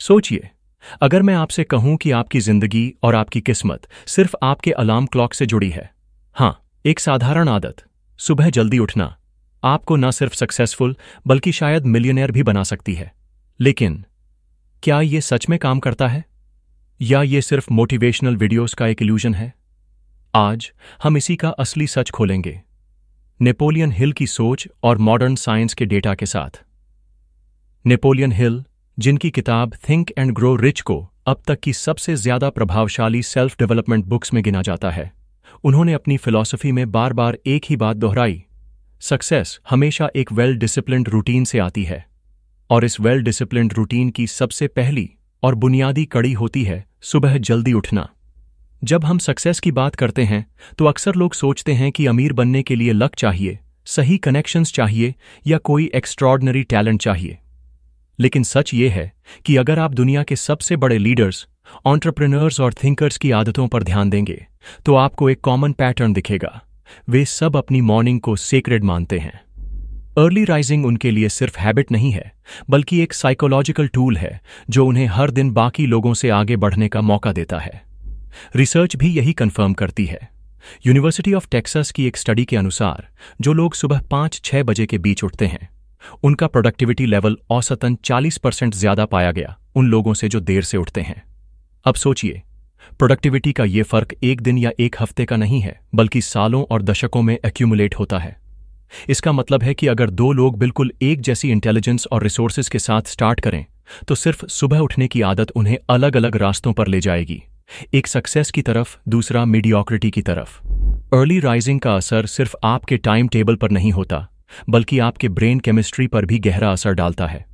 सोचिए, अगर मैं आपसे कहूं कि आपकी जिंदगी और आपकी किस्मत सिर्फ आपके अलार्म क्लॉक से जुड़ी है। हाँ, एक साधारण आदत, सुबह जल्दी उठना, आपको न सिर्फ सक्सेसफुल बल्कि शायद मिलियनेयर भी बना सकती है। लेकिन क्या ये सच में काम करता है, या ये सिर्फ मोटिवेशनल वीडियोस का एक इल्यूजन है? आज हम इसी का असली सच खोलेंगे, नेपोलियन हिल की सोच और मॉडर्न साइंस के डेटा के साथ। नेपोलियन हिल, जिनकी किताब थिंक एंड ग्रो रिच को अब तक की सबसे ज्यादा प्रभावशाली सेल्फ डेवलपमेंट बुक्स में गिना जाता है, उन्होंने अपनी फिलॉसफी में बार बार एक ही बात दोहराई, सक्सेस हमेशा एक वेल डिसिप्लिन्ड रूटीन से आती है। और इस वेल डिसिप्लिन्ड रूटीन की सबसे पहली और बुनियादी कड़ी होती है सुबह जल्दी उठना। जब हम सक्सेस की बात करते हैं तो अक्सर लोग सोचते हैं कि अमीर बनने के लिए लक चाहिए, सही कनेक्शंस चाहिए या कोई एक्स्ट्रॉर्डनरी टैलेंट चाहिए। लेकिन सच ये है कि अगर आप दुनिया के सबसे बड़े लीडर्स, एंटरप्रेन्योर्स और थिंकर्स की आदतों पर ध्यान देंगे तो आपको एक कॉमन पैटर्न दिखेगा। वे सब अपनी मॉर्निंग को सेक्रेड मानते हैं। अर्ली राइजिंग उनके लिए सिर्फ हैबिट नहीं है, बल्कि एक साइकोलॉजिकल टूल है जो उन्हें हर दिन बाकी लोगों से आगे बढ़ने का मौका देता है। रिसर्च भी यही कंफर्म करती है। यूनिवर्सिटी ऑफ टेक्सास की एक स्टडी के अनुसार जो लोग सुबह 5-6 बजे के बीच उठते हैं, उनका प्रोडक्टिविटी लेवल औसतन 40% ज्यादा पाया गया उन लोगों से जो देर से उठते हैं। अब सोचिए, प्रोडक्टिविटी का ये फर्क एक दिन या एक हफ्ते का नहीं है, बल्कि सालों और दशकों में एक्यूमुलेट होता है। इसका मतलब है कि अगर दो लोग बिल्कुल एक जैसी इंटेलिजेंस और रिसोर्सेज के साथ स्टार्ट करें तो सिर्फ सुबह उठने की आदत उन्हें अलग अलग रास्तों पर ले जाएगी, एक सक्सेस की तरफ, दूसरा मीडियोक्रिटी की तरफ। अर्ली राइजिंग का असर सिर्फ आपके टाइम टेबल पर नहीं होता, बल्कि आपके ब्रेन केमिस्ट्री पर भी गहरा असर डालता है।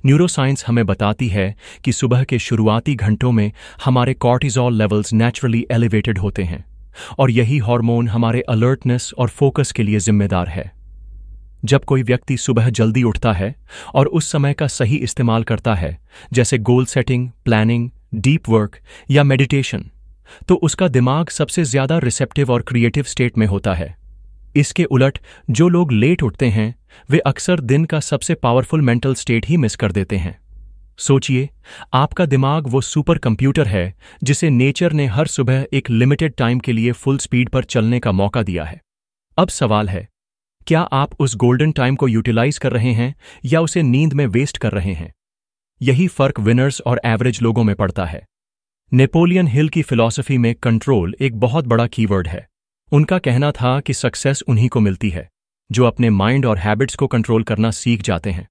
न्यूरोसाइंस हमें बताती है कि सुबह के शुरुआती घंटों में हमारे कॉर्टिसोल लेवल्स नेचुरली एलिवेटेड होते हैं, और यही हार्मोन हमारे अलर्टनेस और फोकस के लिए जिम्मेदार है। जब कोई व्यक्ति सुबह जल्दी उठता है और उस समय का सही इस्तेमाल करता है, जैसे goal setting, planning, deep work या मेडिटेशन, तो उसका दिमाग सबसे ज्यादा रिसेप्टिव और क्रिएटिव स्टेट में होता है। इसके उलट जो लोग लेट उठते हैं वे अक्सर दिन का सबसे पावरफुल मेंटल स्टेट ही मिस कर देते हैं। सोचिए, आपका दिमाग वो सुपर कंप्यूटर है जिसे नेचर ने हर सुबह एक लिमिटेड टाइम के लिए फुल स्पीड पर चलने का मौका दिया है। अब सवाल है, क्या आप उस गोल्डन टाइम को यूटिलाइज कर रहे हैं या उसे नींद में वेस्ट कर रहे हैं? यही फर्क विनर्स और एवरेज लोगों में पड़ता है। नेपोलियन हिल की फिलॉसफी में कंट्रोल एक बहुत बड़ा कीवर्ड है। उनका कहना था कि सक्सेस उन्हीं को मिलती है जो अपने माइंड और हैबिट्स को कंट्रोल करना सीख जाते हैं,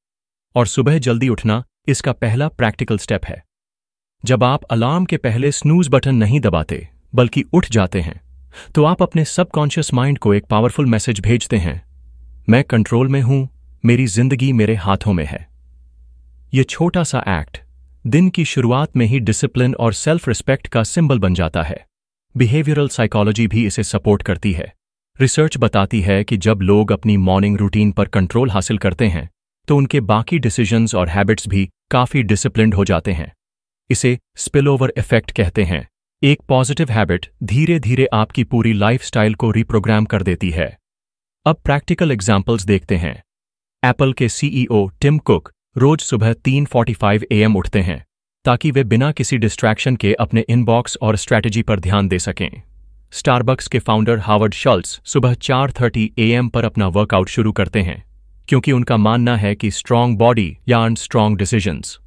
और सुबह जल्दी उठना इसका पहला प्रैक्टिकल स्टेप है। जब आप अलार्म के पहले स्नूज बटन नहीं दबाते बल्कि उठ जाते हैं, तो आप अपने सबकॉन्शियस माइंड को एक पावरफुल मैसेज भेजते हैं, मैं कंट्रोल में हूं, मेरी जिंदगी मेरे हाथों में है। यह छोटा सा एक्ट दिन की शुरुआत में ही डिसिप्लिन और सेल्फ रिस्पेक्ट का सिंबल बन जाता है। बिहेवियरल साइकोलॉजी भी इसे सपोर्ट करती है। रिसर्च बताती है कि जब लोग अपनी मॉर्निंग रूटीन पर कंट्रोल हासिल करते हैं तो उनके बाकी डिसीजंस और हैबिट्स भी काफी डिसिप्लिन्ड हो जाते हैं। इसे स्पिलओवर इफेक्ट कहते हैं। एक पॉजिटिव हैबिट धीरे धीरे आपकी पूरी लाइफस्टाइल को रिप्रोग्राम कर देती है। अब प्रैक्टिकल एग्जाम्पल्स देखते हैं। एप्पल के सीईओ टिम कुक रोज सुबह 3:45 AM उठते हैं ताकि वे बिना किसी डिस्ट्रैक्शन के अपने इनबॉक्स और स्ट्रैटेजी पर ध्यान दे सकें। स्टारबक्स के फाउंडर हावर्ड शल्ट्ज सुबह 4:30 AM पर अपना वर्कआउट शुरू करते हैं, क्योंकि उनका मानना है कि strong body yarn strong decisions.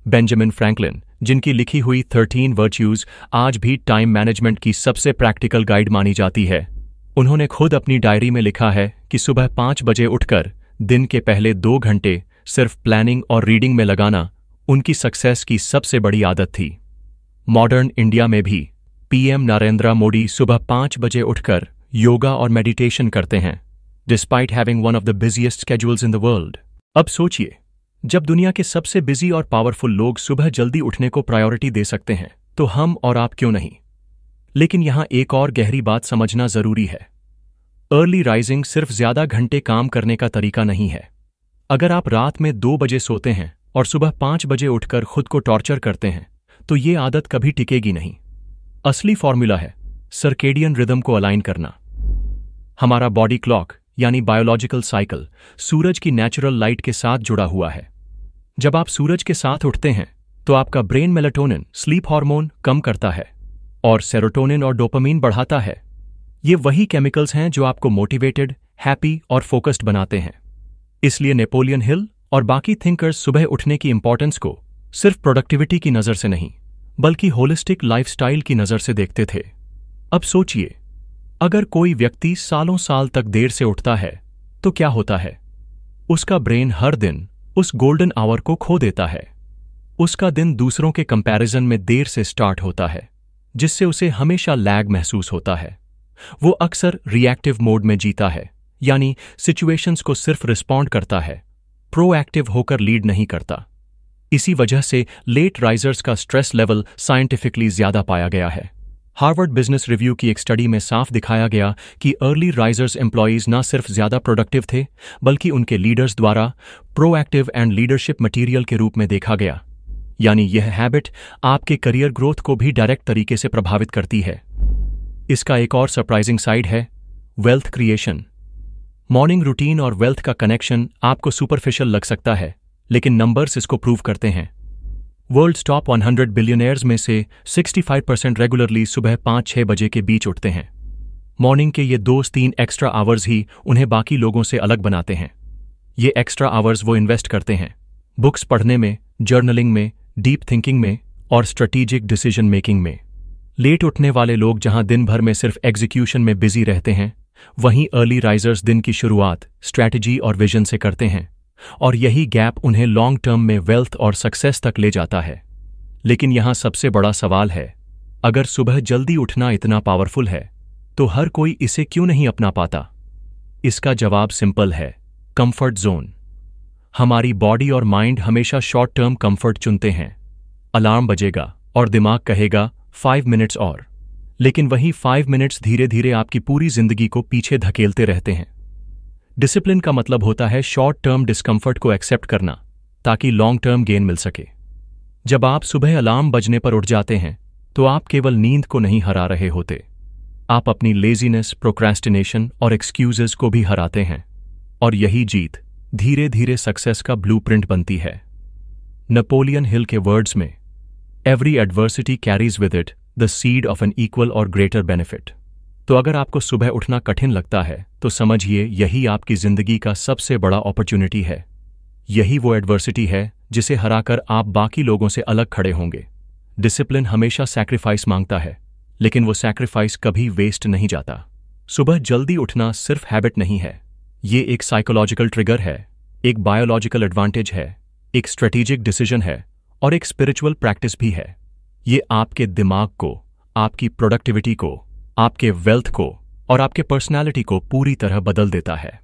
Benjamin Franklin, जिनकी लिखी हुई 13 वर्च्यूज आज भी टाइम मैनेजमेंट की सबसे प्रैक्टिकल गाइड मानी जाती है, उन्होंने खुद अपनी डायरी में लिखा है कि सुबह 5 बजे उठकर दिन के पहले 2 घंटे सिर्फ प्लानिंग और रीडिंग में लगाना उनकी सक्सेस की सबसे बड़ी आदत थी। मॉडर्न इंडिया में भी पीएम नरेंद्र मोदी सुबह 5 बजे उठकर योगा और मेडिटेशन करते हैं, despite having one of the busiest schedules in the world. अब सोचिए, जब दुनिया के सबसे बिजी और पावरफुल लोग सुबह जल्दी उठने को प्रायोरिटी दे सकते हैं, तो हम और आप क्यों नहीं? लेकिन यहां एक और गहरी बात समझना जरूरी है। अर्ली राइजिंग सिर्फ ज्यादा घंटे काम करने का तरीका नहीं है। अगर आप रात में 2 बजे सोते हैं और सुबह 5 बजे उठकर खुद को टॉर्चर करते हैं, तो ये आदत कभी टिकेगी नहीं। असली फॉर्मूला है सर्केडियन रिदम को अलाइन करना। हमारा बॉडी क्लॉक यानी बायोलॉजिकल साइकिल सूरज की नेचुरल लाइट के साथ जुड़ा हुआ है। जब आप सूरज के साथ उठते हैं तो आपका ब्रेन मेलाटोनिन स्लीप हार्मोन कम करता है और सेरोटोनिन और डोपामीन बढ़ाता है। ये वही केमिकल्स हैं जो आपको मोटिवेटेड, हैप्पी और फोकस्ड बनाते हैं। इसलिए नेपोलियन हिल और बाकी थिंकर्स सुबह उठने की इंपॉर्टेंस को सिर्फ प्रोडक्टिविटी की नज़र से नहीं, बल्कि होलिस्टिक लाइफस्टाइल की नज़र से देखते थे। अब सोचिए, अगर कोई व्यक्ति सालों साल तक देर से उठता है तो क्या होता है? उसका ब्रेन हर दिन उस गोल्डन आवर को खो देता है। उसका दिन दूसरों के कंपैरिजन में देर से स्टार्ट होता है, जिससे उसे हमेशा लैग महसूस होता है। वो अक्सर रिएक्टिव मोड में जीता है, यानी सिचुएशंस को सिर्फ रिस्पॉन्ड करता है, प्रोएक्टिव होकर लीड नहीं करता। इसी वजह से लेट राइजर्स का स्ट्रेस लेवल साइंटिफिकली ज्यादा पाया गया है। हार्वर्ड बिजनेस रिव्यू की एक स्टडी में साफ दिखाया गया कि अर्ली राइजर्स एम्प्लॉयज न सिर्फ ज्यादा प्रोडक्टिव थे, बल्कि उनके लीडर्स द्वारा प्रोएक्टिव एंड लीडरशिप मटीरियल के रूप में देखा गया। यानी यह हैबिट आपके करियर ग्रोथ को भी डायरेक्ट तरीके से प्रभावित करती है। इसका एक और सरप्राइजिंग साइड है वेल्थ क्रिएशन। मॉर्निंग रूटीन और वेल्थ का कनेक्शन आपको सुपरफिशियल लग सकता है, लेकिन नंबर्स इसको प्रूव करते हैं। वर्ल्ड्स टॉप 100 बिलियनियर्स में से 65% रेगुलरली सुबह 5-6 बजे के बीच उठते हैं। मॉर्निंग के ये 2-3 एक्स्ट्रा आवर्स ही उन्हें बाकी लोगों से अलग बनाते हैं। ये एक्स्ट्रा आवर्स वो इन्वेस्ट करते हैं बुक्स पढ़ने में, जर्नलिंग में, डीप थिंकिंग में और स्ट्रेटेजिक डिसीजन मेकिंग में। लेट उठने वाले लोग जहां दिन भर में सिर्फ एग्जीक्यूशन में बिजी रहते हैं, वहीं अर्ली राइजर्स दिन की शुरुआत स्ट्रैटेजी और विजन से करते हैं, और यही गैप उन्हें लॉन्ग टर्म में वेल्थ और सक्सेस तक ले जाता है। लेकिन यहां सबसे बड़ा सवाल है, अगर सुबह जल्दी उठना इतना पावरफुल है तो हर कोई इसे क्यों नहीं अपना पाता? इसका जवाब सिंपल है, कंफर्ट जोन। हमारी बॉडी और माइंड हमेशा शॉर्ट टर्म कंफर्ट चुनते हैं। अलार्म बजेगा और दिमाग कहेगा 5 मिनट्स और, लेकिन वही 5 मिनट्स धीरे धीरे आपकी पूरी जिंदगी को पीछे धकेलते रहते हैं। डिसिप्लिन का मतलब होता है शॉर्ट टर्म डिस्कंफर्ट को एक्सेप्ट करना, ताकि लॉन्ग टर्म गेन मिल सके। जब आप सुबह अलार्म बजने पर उठ जाते हैं तो आप केवल नींद को नहीं हरा रहे होते, आप अपनी लेजीनेस, प्रोक्रेस्टिनेशन और एक्सक्यूजेस को भी हराते हैं। और यही जीत धीरे धीरे सक्सेस का ब्लूप्रिंट बनती है। नेपोलियन हिल के वर्ड्स में, every adversity carries with it the seed of an equal और ग्रेटर बेनिफिट। तो अगर आपको सुबह उठना कठिन लगता है तो समझिए यही आपकी जिंदगी का सबसे बड़ा अपॉर्चुनिटी है। यही वो एडवर्सिटी है जिसे हराकर आप बाकी लोगों से अलग खड़े होंगे। डिसिप्लिन हमेशा सैक्रिफाइस मांगता है, लेकिन वो सैक्रिफाइस कभी वेस्ट नहीं जाता। सुबह जल्दी उठना सिर्फ हैबिट नहीं है, ये एक साइकोलॉजिकल ट्रिगर है, एक बायोलॉजिकल एडवांटेज है, एक स्ट्रेटेजिक डिसीजन है और एक स्पिरिचुअल प्रैक्टिस भी है। ये आपके दिमाग को, आपकी प्रोडक्टिविटी को, आपके वेल्थ को और आपके पर्सनैलिटी को पूरी तरह बदल देता है।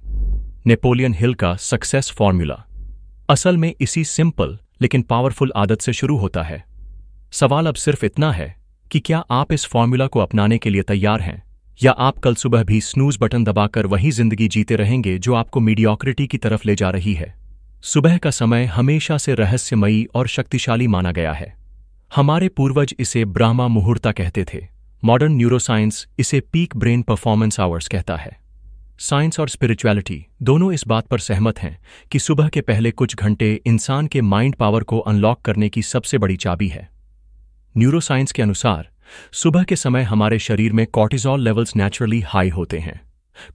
नेपोलियन हिल का सक्सेस फॉर्मूला असल में इसी सिंपल लेकिन पावरफुल आदत से शुरू होता है। सवाल अब सिर्फ इतना है कि क्या आप इस फॉर्मूला को अपनाने के लिए तैयार हैं, या आप कल सुबह भी स्नूज बटन दबाकर वही जिंदगी जीते रहेंगे जो आपको मीडियोक्रिटी की तरफ ले जा रही है। सुबह का समय हमेशा से रहस्यमयी और शक्तिशाली माना गया है। हमारे पूर्वज इसे ब्राह्मा मुहूर्ता कहते थे। मॉडर्न न्यूरोसाइंस इसे पीक ब्रेन परफॉर्मेंस आवर्स कहता है। साइंस और स्पिरिचुअलिटी दोनों इस बात पर सहमत हैं कि सुबह के पहले कुछ घंटे इंसान के माइंड पावर को अनलॉक करने की सबसे बड़ी चाबी है। न्यूरोसाइंस के अनुसार सुबह के समय हमारे शरीर में कॉर्टिजोल लेवल्स नेचुरली हाई होते हैं।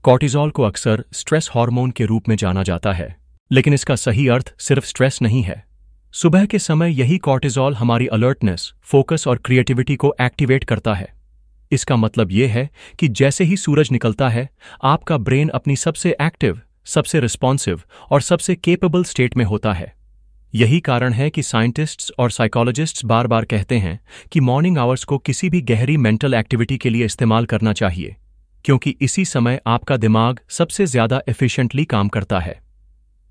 कॉर्टिजोल को अक्सर स्ट्रेस हार्मोन के रूप में जाना जाता है, लेकिन इसका सही अर्थ सिर्फ स्ट्रेस नहीं है। सुबह के समय यही कॉर्टिजोल हमारी अलर्टनेस, फोकस और क्रिएटिविटी को एक्टिवेट करता है। इसका मतलब यह है कि जैसे ही सूरज निकलता है, आपका ब्रेन अपनी सबसे एक्टिव, सबसे रिस्पॉन्सिव और सबसे केपेबल स्टेट में होता है। यही कारण है कि साइंटिस्ट्स और साइकोलॉजिस्ट्स बार बार कहते हैं कि मॉर्निंग आवर्स को किसी भी गहरी मेंटल एक्टिविटी के लिए इस्तेमाल करना चाहिए, क्योंकि इसी समय आपका दिमाग सबसे ज्यादा एफिशिएंटली काम करता है।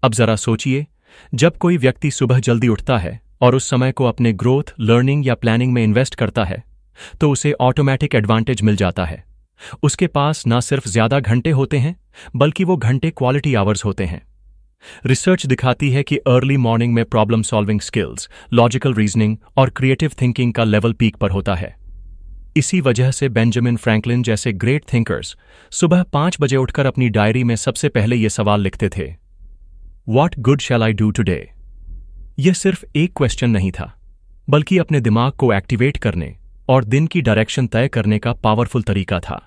अब जरा सोचिए, जब कोई व्यक्ति सुबह जल्दी उठता है और उस समय को अपने ग्रोथ, लर्निंग या प्लानिंग में इन्वेस्ट करता है, तो उसे ऑटोमेटिक एडवांटेज मिल जाता है। उसके पास ना सिर्फ ज्यादा घंटे होते हैं, बल्कि वो घंटे क्वालिटी आवर्स होते हैं। रिसर्च दिखाती है कि अर्ली मॉर्निंग में problem solving skills, logical reasoning और क्रिएटिव थिंकिंग का लेवल पीक पर होता है। इसी वजह से बेंजामिन फ्रैंकलिन जैसे ग्रेट थिंकर्स सुबह 5 बजे उठकर अपनी डायरी में सबसे पहले ये सवाल लिखते थे, what good shall I do today? यह सिर्फ एक क्वेश्चन नहीं था, बल्कि अपने दिमाग को एक्टिवेट करने और दिन की डायरेक्शन तय करने का पावरफुल तरीका था।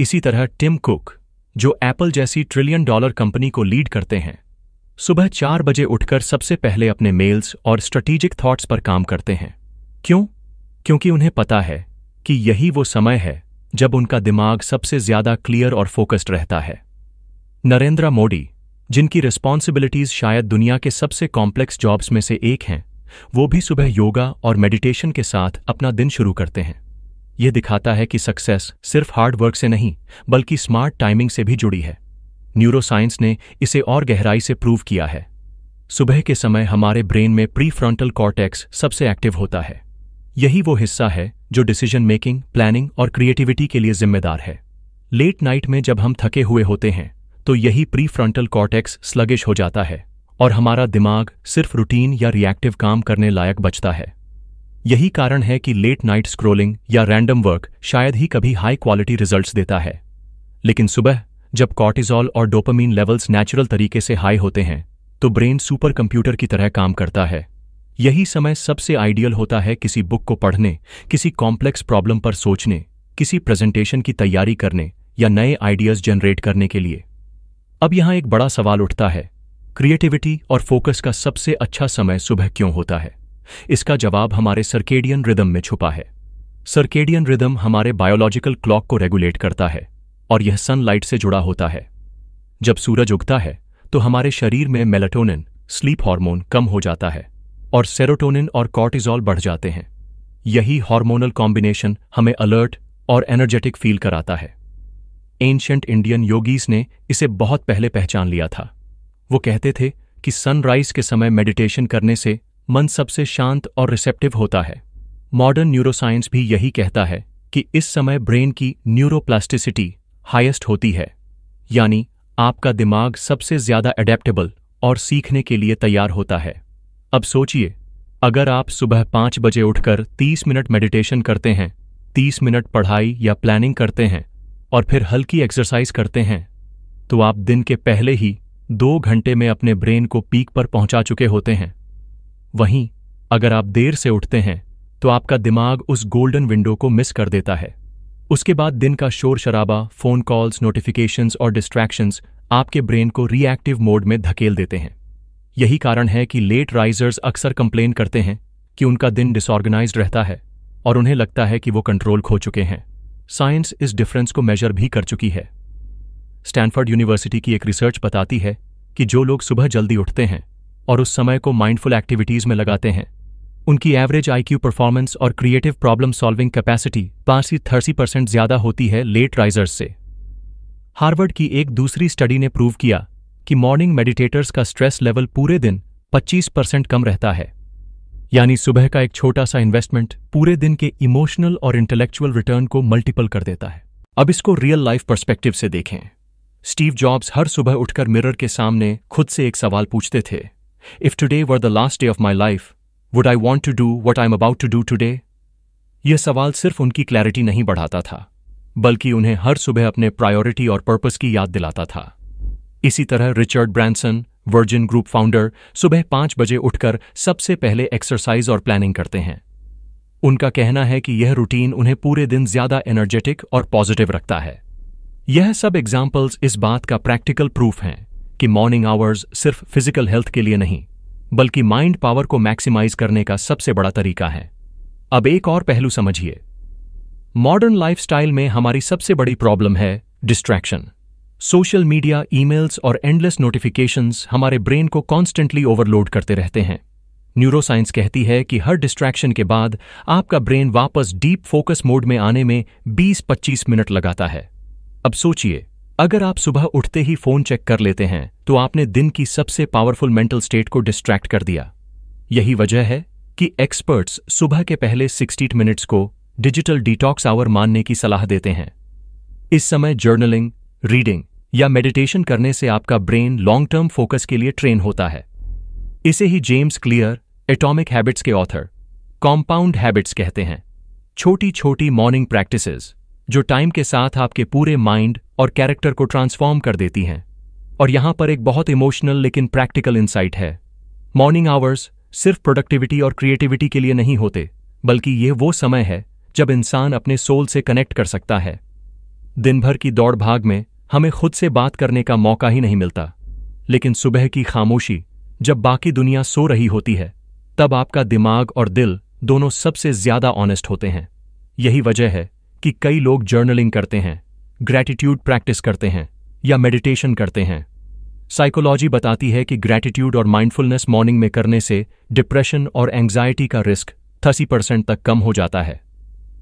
इसी तरह टिम कुक, जो एप्पल जैसी $1 ट्रिलियन कंपनी को लीड करते हैं, सुबह 4 बजे उठकर सबसे पहले अपने मेल्स और स्ट्रेटेजिक थॉट्स पर काम करते हैं। क्यों? क्योंकि उन्हें पता है कि यही वो समय है जब उनका दिमाग सबसे ज्यादा क्लियर और फोकस्ड रहता है। नरेंद्र मोदी, जिनकी रिस्पॉन्सिबिलिटीज शायद दुनिया के सबसे कॉम्प्लेक्स जॉब्स में से एक हैं, वो भी सुबह योगा और मेडिटेशन के साथ अपना दिन शुरू करते हैं। यह दिखाता है कि सक्सेस सिर्फ हार्ड वर्क से नहीं बल्कि स्मार्ट टाइमिंग से भी जुड़ी है। न्यूरोसाइंस ने इसे और गहराई से प्रूव किया है। सुबह के समय हमारे ब्रेन में प्रीफ्रंटल कॉर्टेक्स सबसे एक्टिव होता है। यही वो हिस्सा है जो डिसीजन मेकिंग, प्लानिंग और क्रिएटिविटी के लिए जिम्मेदार है। लेट नाइट में जब हम थके हुए होते हैं तो यही प्रीफ्रंटल कॉर्टेक्स स्लगिश हो जाता है और हमारा दिमाग सिर्फ रूटीन या रिएक्टिव काम करने लायक बचता है। यही कारण है कि लेट नाइट स्क्रोलिंग या रैंडम वर्क शायद ही कभी हाई क्वालिटी रिजल्ट्स देता है, लेकिन सुबह जब कॉर्टिसोल और डोपामीन लेवल्स नेचुरल तरीके से हाई होते हैं तो ब्रेन सुपर कंप्यूटर की तरह काम करता है। यही समय सबसे आइडियल होता है किसी बुक को पढ़ने, किसी कॉम्प्लेक्स प्रॉब्लम पर सोचने, किसी प्रेजेंटेशन की तैयारी करने या नए आइडियाज जनरेट करने के लिए। अब यहां एक बड़ा सवाल उठता है, क्रिएटिविटी और फोकस का सबसे अच्छा समय सुबह क्यों होता है? इसका जवाब हमारे सर्केडियन रिदम में छुपा है। सर्केडियन रिदम हमारे बायोलॉजिकल क्लॉक को रेगुलेट करता है और यह सनलाइट से जुड़ा होता है। जब सूरज उगता है तो हमारे शरीर में मेलाटोनिन, स्लीप हार्मोन, कम हो जाता है और सेरोटोनिन और कॉर्टिसोल बढ़ जाते हैं। यही हार्मोनल कॉम्बिनेशन हमें अलर्ट और एनर्जेटिक फील कराता है। एंशिएंट इंडियन योगीज ने इसे बहुत पहले पहचान लिया था। वो कहते थे कि सनराइज के समय मेडिटेशन करने से मन सबसे शांत और रिसेप्टिव होता है। मॉडर्न न्यूरोसाइंस भी यही कहता है कि इस समय ब्रेन की न्यूरोप्लास्टिसिटी हाईएस्ट होती है, यानी आपका दिमाग सबसे ज्यादा एडेप्टेबल और सीखने के लिए तैयार होता है। अब सोचिए, अगर आप सुबह 5 बजे उठकर 30 मिनट मेडिटेशन करते हैं, 30 मिनट पढ़ाई या प्लानिंग करते हैं और फिर हल्की एक्सरसाइज करते हैं, तो आप दिन के पहले ही 2 घंटे में अपने ब्रेन को पीक पर पहुंचा चुके होते हैं। वहीं अगर आप देर से उठते हैं तो आपका दिमाग उस गोल्डन विंडो को मिस कर देता है। उसके बाद दिन का शोर शराबा, फोन कॉल्स, नोटिफिकेशंस और डिस्ट्रैक्शंस आपके ब्रेन को रिएक्टिव मोड में धकेल देते हैं। यही कारण है कि लेट राइजर्स अक्सर कंप्लेन करते हैं कि उनका दिन डिसऑर्गेनाइज्ड रहता है और उन्हें लगता है कि वो कंट्रोल खो चुके हैं। साइंस इस डिफरेंस को मेजर भी कर चुकी है। स्टैनफोर्ड यूनिवर्सिटी की एक रिसर्च बताती है कि जो लोग सुबह जल्दी उठते हैं और उस समय को माइंडफुल एक्टिविटीज में लगाते हैं, उनकी एवरेज IQ परफॉर्मेंस और क्रिएटिव प्रॉब्लम सॉल्विंग कैपेसिटी 5 से 30% ज्यादा होती है लेट राइजर्स से। हार्वर्ड की एक दूसरी स्टडी ने प्रूव किया कि मॉर्निंग मेडिटेटर्स का स्ट्रेस लेवल पूरे दिन 25% कम रहता है। यानी सुबह का एक छोटा सा इन्वेस्टमेंट पूरे दिन के इमोशनल और इंटेलेक्चुअल रिटर्न को मल्टीपल कर देता है। अब इसको रियल लाइफ पर्सपेक्टिव से देखें। स्टीव जॉब्स हर सुबह उठकर मिरर के सामने खुद से एक सवाल पूछते थे, if today were the last day of my life, would I want to do what I am about to do today? यह सवाल सिर्फ उनकी क्लैरिटी नहीं बढ़ाता था, बल्कि उन्हें हर सुबह अपने प्रायोरिटी और पर्पस की याद दिलाता था। इसी तरह Richard Branson, virgin group founder, सुबह 5 बजे उठकर सबसे पहले एक्सरसाइज और प्लानिंग करते हैं। उनका कहना है कि यह रूटीन उन्हें पूरे दिन ज्यादा एनर्जेटिक और पॉजिटिव रखता है। यह सब एग्जाम्पल्स इस बात का प्रैक्टिकल प्रूफ हैं कि मॉर्निंग आवर्स सिर्फ फिजिकल हेल्थ के लिए नहीं, बल्कि माइंड पावर को मैक्सिमाइज करने का सबसे बड़ा तरीका है। अब एक और पहलू समझिए। मॉडर्न लाइफस्टाइल में हमारी सबसे बड़ी प्रॉब्लम है डिस्ट्रैक्शन। सोशल मीडिया, ईमेल्स और एंडलेस नोटिफिकेशंस हमारे ब्रेन को कॉन्स्टेंटली ओवरलोड करते रहते हैं। न्यूरोसाइंस कहती है कि हर डिस्ट्रैक्शन के बाद आपका ब्रेन वापस डीप फोकस मोड में आने में 20-25 मिनट लगाता है। अब सोचिए, अगर आप सुबह उठते ही फोन चेक कर लेते हैं तो आपने दिन की सबसे पावरफुल मेंटल स्टेट को डिस्ट्रैक्ट कर दिया। यही वजह है कि एक्सपर्ट्स सुबह के पहले 60 मिनट्स को डिजिटल डिटॉक्स आवर मानने की सलाह देते हैं। इस समय जर्नलिंग, रीडिंग या मेडिटेशन करने से आपका ब्रेन लॉन्ग टर्म फोकस के लिए ट्रेन होता है। इसे ही जेम्स क्लियर, एटॉमिक हैबिट्स के ऑथर, कॉम्पाउंड हैबिट्स कहते हैं। छोटी छोटी मॉर्निंग प्रैक्टिसेस जो टाइम के साथ आपके पूरे माइंड और कैरेक्टर को ट्रांसफॉर्म कर देती हैं। और यहां पर एक बहुत इमोशनल लेकिन प्रैक्टिकल इंसाइट है। मॉर्निंग आवर्स सिर्फ प्रोडक्टिविटी और क्रिएटिविटी के लिए नहीं होते, बल्कि ये वो समय है जब इंसान अपने सोल से कनेक्ट कर सकता है। दिन भर की दौड़ भाग में हमें खुद से बात करने का मौका ही नहीं मिलता, लेकिन सुबह की खामोशी, जब बाकी दुनिया सो रही होती है, तब आपका दिमाग और दिल दोनों सबसे ज्यादा ऑनेस्ट होते हैं। यही वजह है कि कई लोग जर्नलिंग करते हैं, ग्रैटिट्यूड प्रैक्टिस करते हैं या मेडिटेशन करते हैं। साइकोलॉजी बताती है कि ग्रैटिट्यूड और माइंडफुलनेस मॉर्निंग में करने से डिप्रेशन और एंग्जाइटी का रिस्क 30% तक कम हो जाता है।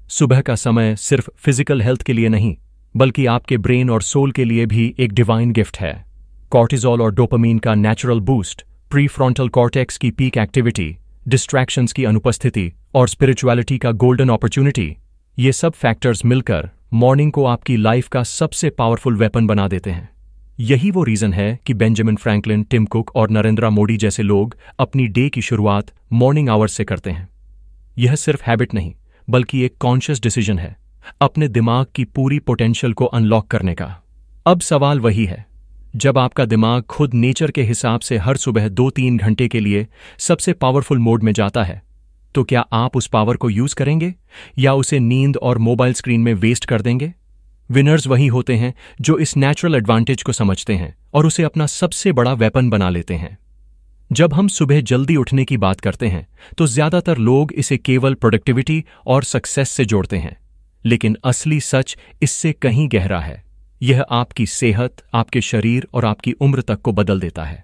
सुबह का समय सिर्फ फिजिकल हेल्थ के लिए नहीं, बल्कि आपके ब्रेन और सोल के लिए भी एक डिवाइन गिफ्ट है। कॉर्टिजोल और डोपामीन का natural boost, pre frontal cortex की पीक एक्टिविटी, डिस्ट्रैक्शंस की अनुपस्थिति और स्पिरिचुअलिटी का गोल्डन अपॉर्चुनिटी, ये सब फैक्टर्स मिलकर मॉर्निंग को आपकी लाइफ का सबसे पावरफुल वेपन बना देते हैं। यही वो रीजन है कि बेंजामिन फ्रैंकलिन, टिम कुक और नरेंद्र मोदी जैसे लोग अपनी डे की शुरुआत मॉर्निंग आवर्स से करते हैं। यह सिर्फ हैबिट नहीं, बल्कि एक कॉन्शियस डिसीजन है अपने दिमाग की पूरी पोटेंशियल को अनलॉक करने का। अब सवाल वही है, जब आपका दिमाग खुद नेचर के हिसाब से हर सुबह 2-3 घंटे के लिए सबसे पावरफुल मोड में जाता है, तो क्या आप उस पावर को यूज करेंगे या उसे नींद और मोबाइल स्क्रीन में वेस्ट कर देंगे? विनर्स वही होते हैं जो इस नेचुरल एडवांटेज को समझते हैं और उसे अपना सबसे बड़ा वेपन बना लेते हैं। जब हम सुबह जल्दी उठने की बात करते हैं, तो ज्यादातर लोग इसे केवल प्रोडक्टिविटी और सक्सेस से जोड़ते हैं, लेकिन असली सच इससे कहीं गहरा है। यह आपकी सेहत, आपके शरीर और आपकी उम्र तक को बदल देता है।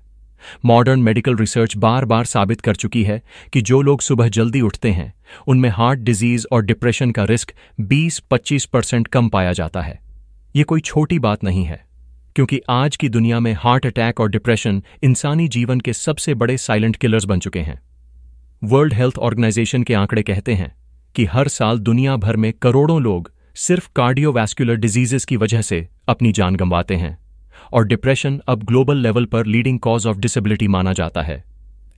मॉडर्न मेडिकल रिसर्च बार बार साबित कर चुकी है कि जो लोग सुबह जल्दी उठते हैं, उनमें हार्ट डिजीज और डिप्रेशन का रिस्क 20-25% कम पाया जाता है। ये कोई छोटी बात नहीं है, क्योंकि आज की दुनिया में हार्ट अटैक और डिप्रेशन इंसानी जीवन के सबसे बड़े साइलेंट किलर्स बन चुके हैं। वर्ल्ड हेल्थ ऑर्गेनाइजेशन के आंकड़े कहते हैं कि हर साल दुनिया भर में करोड़ों लोग सिर्फ कार्डियोवैस्कुलर डिजीजेस की वजह से अपनी जान गंवाते हैं, और डिप्रेशन अब ग्लोबल लेवल पर लीडिंग कॉज ऑफ डिसेबिलिटी माना जाता है।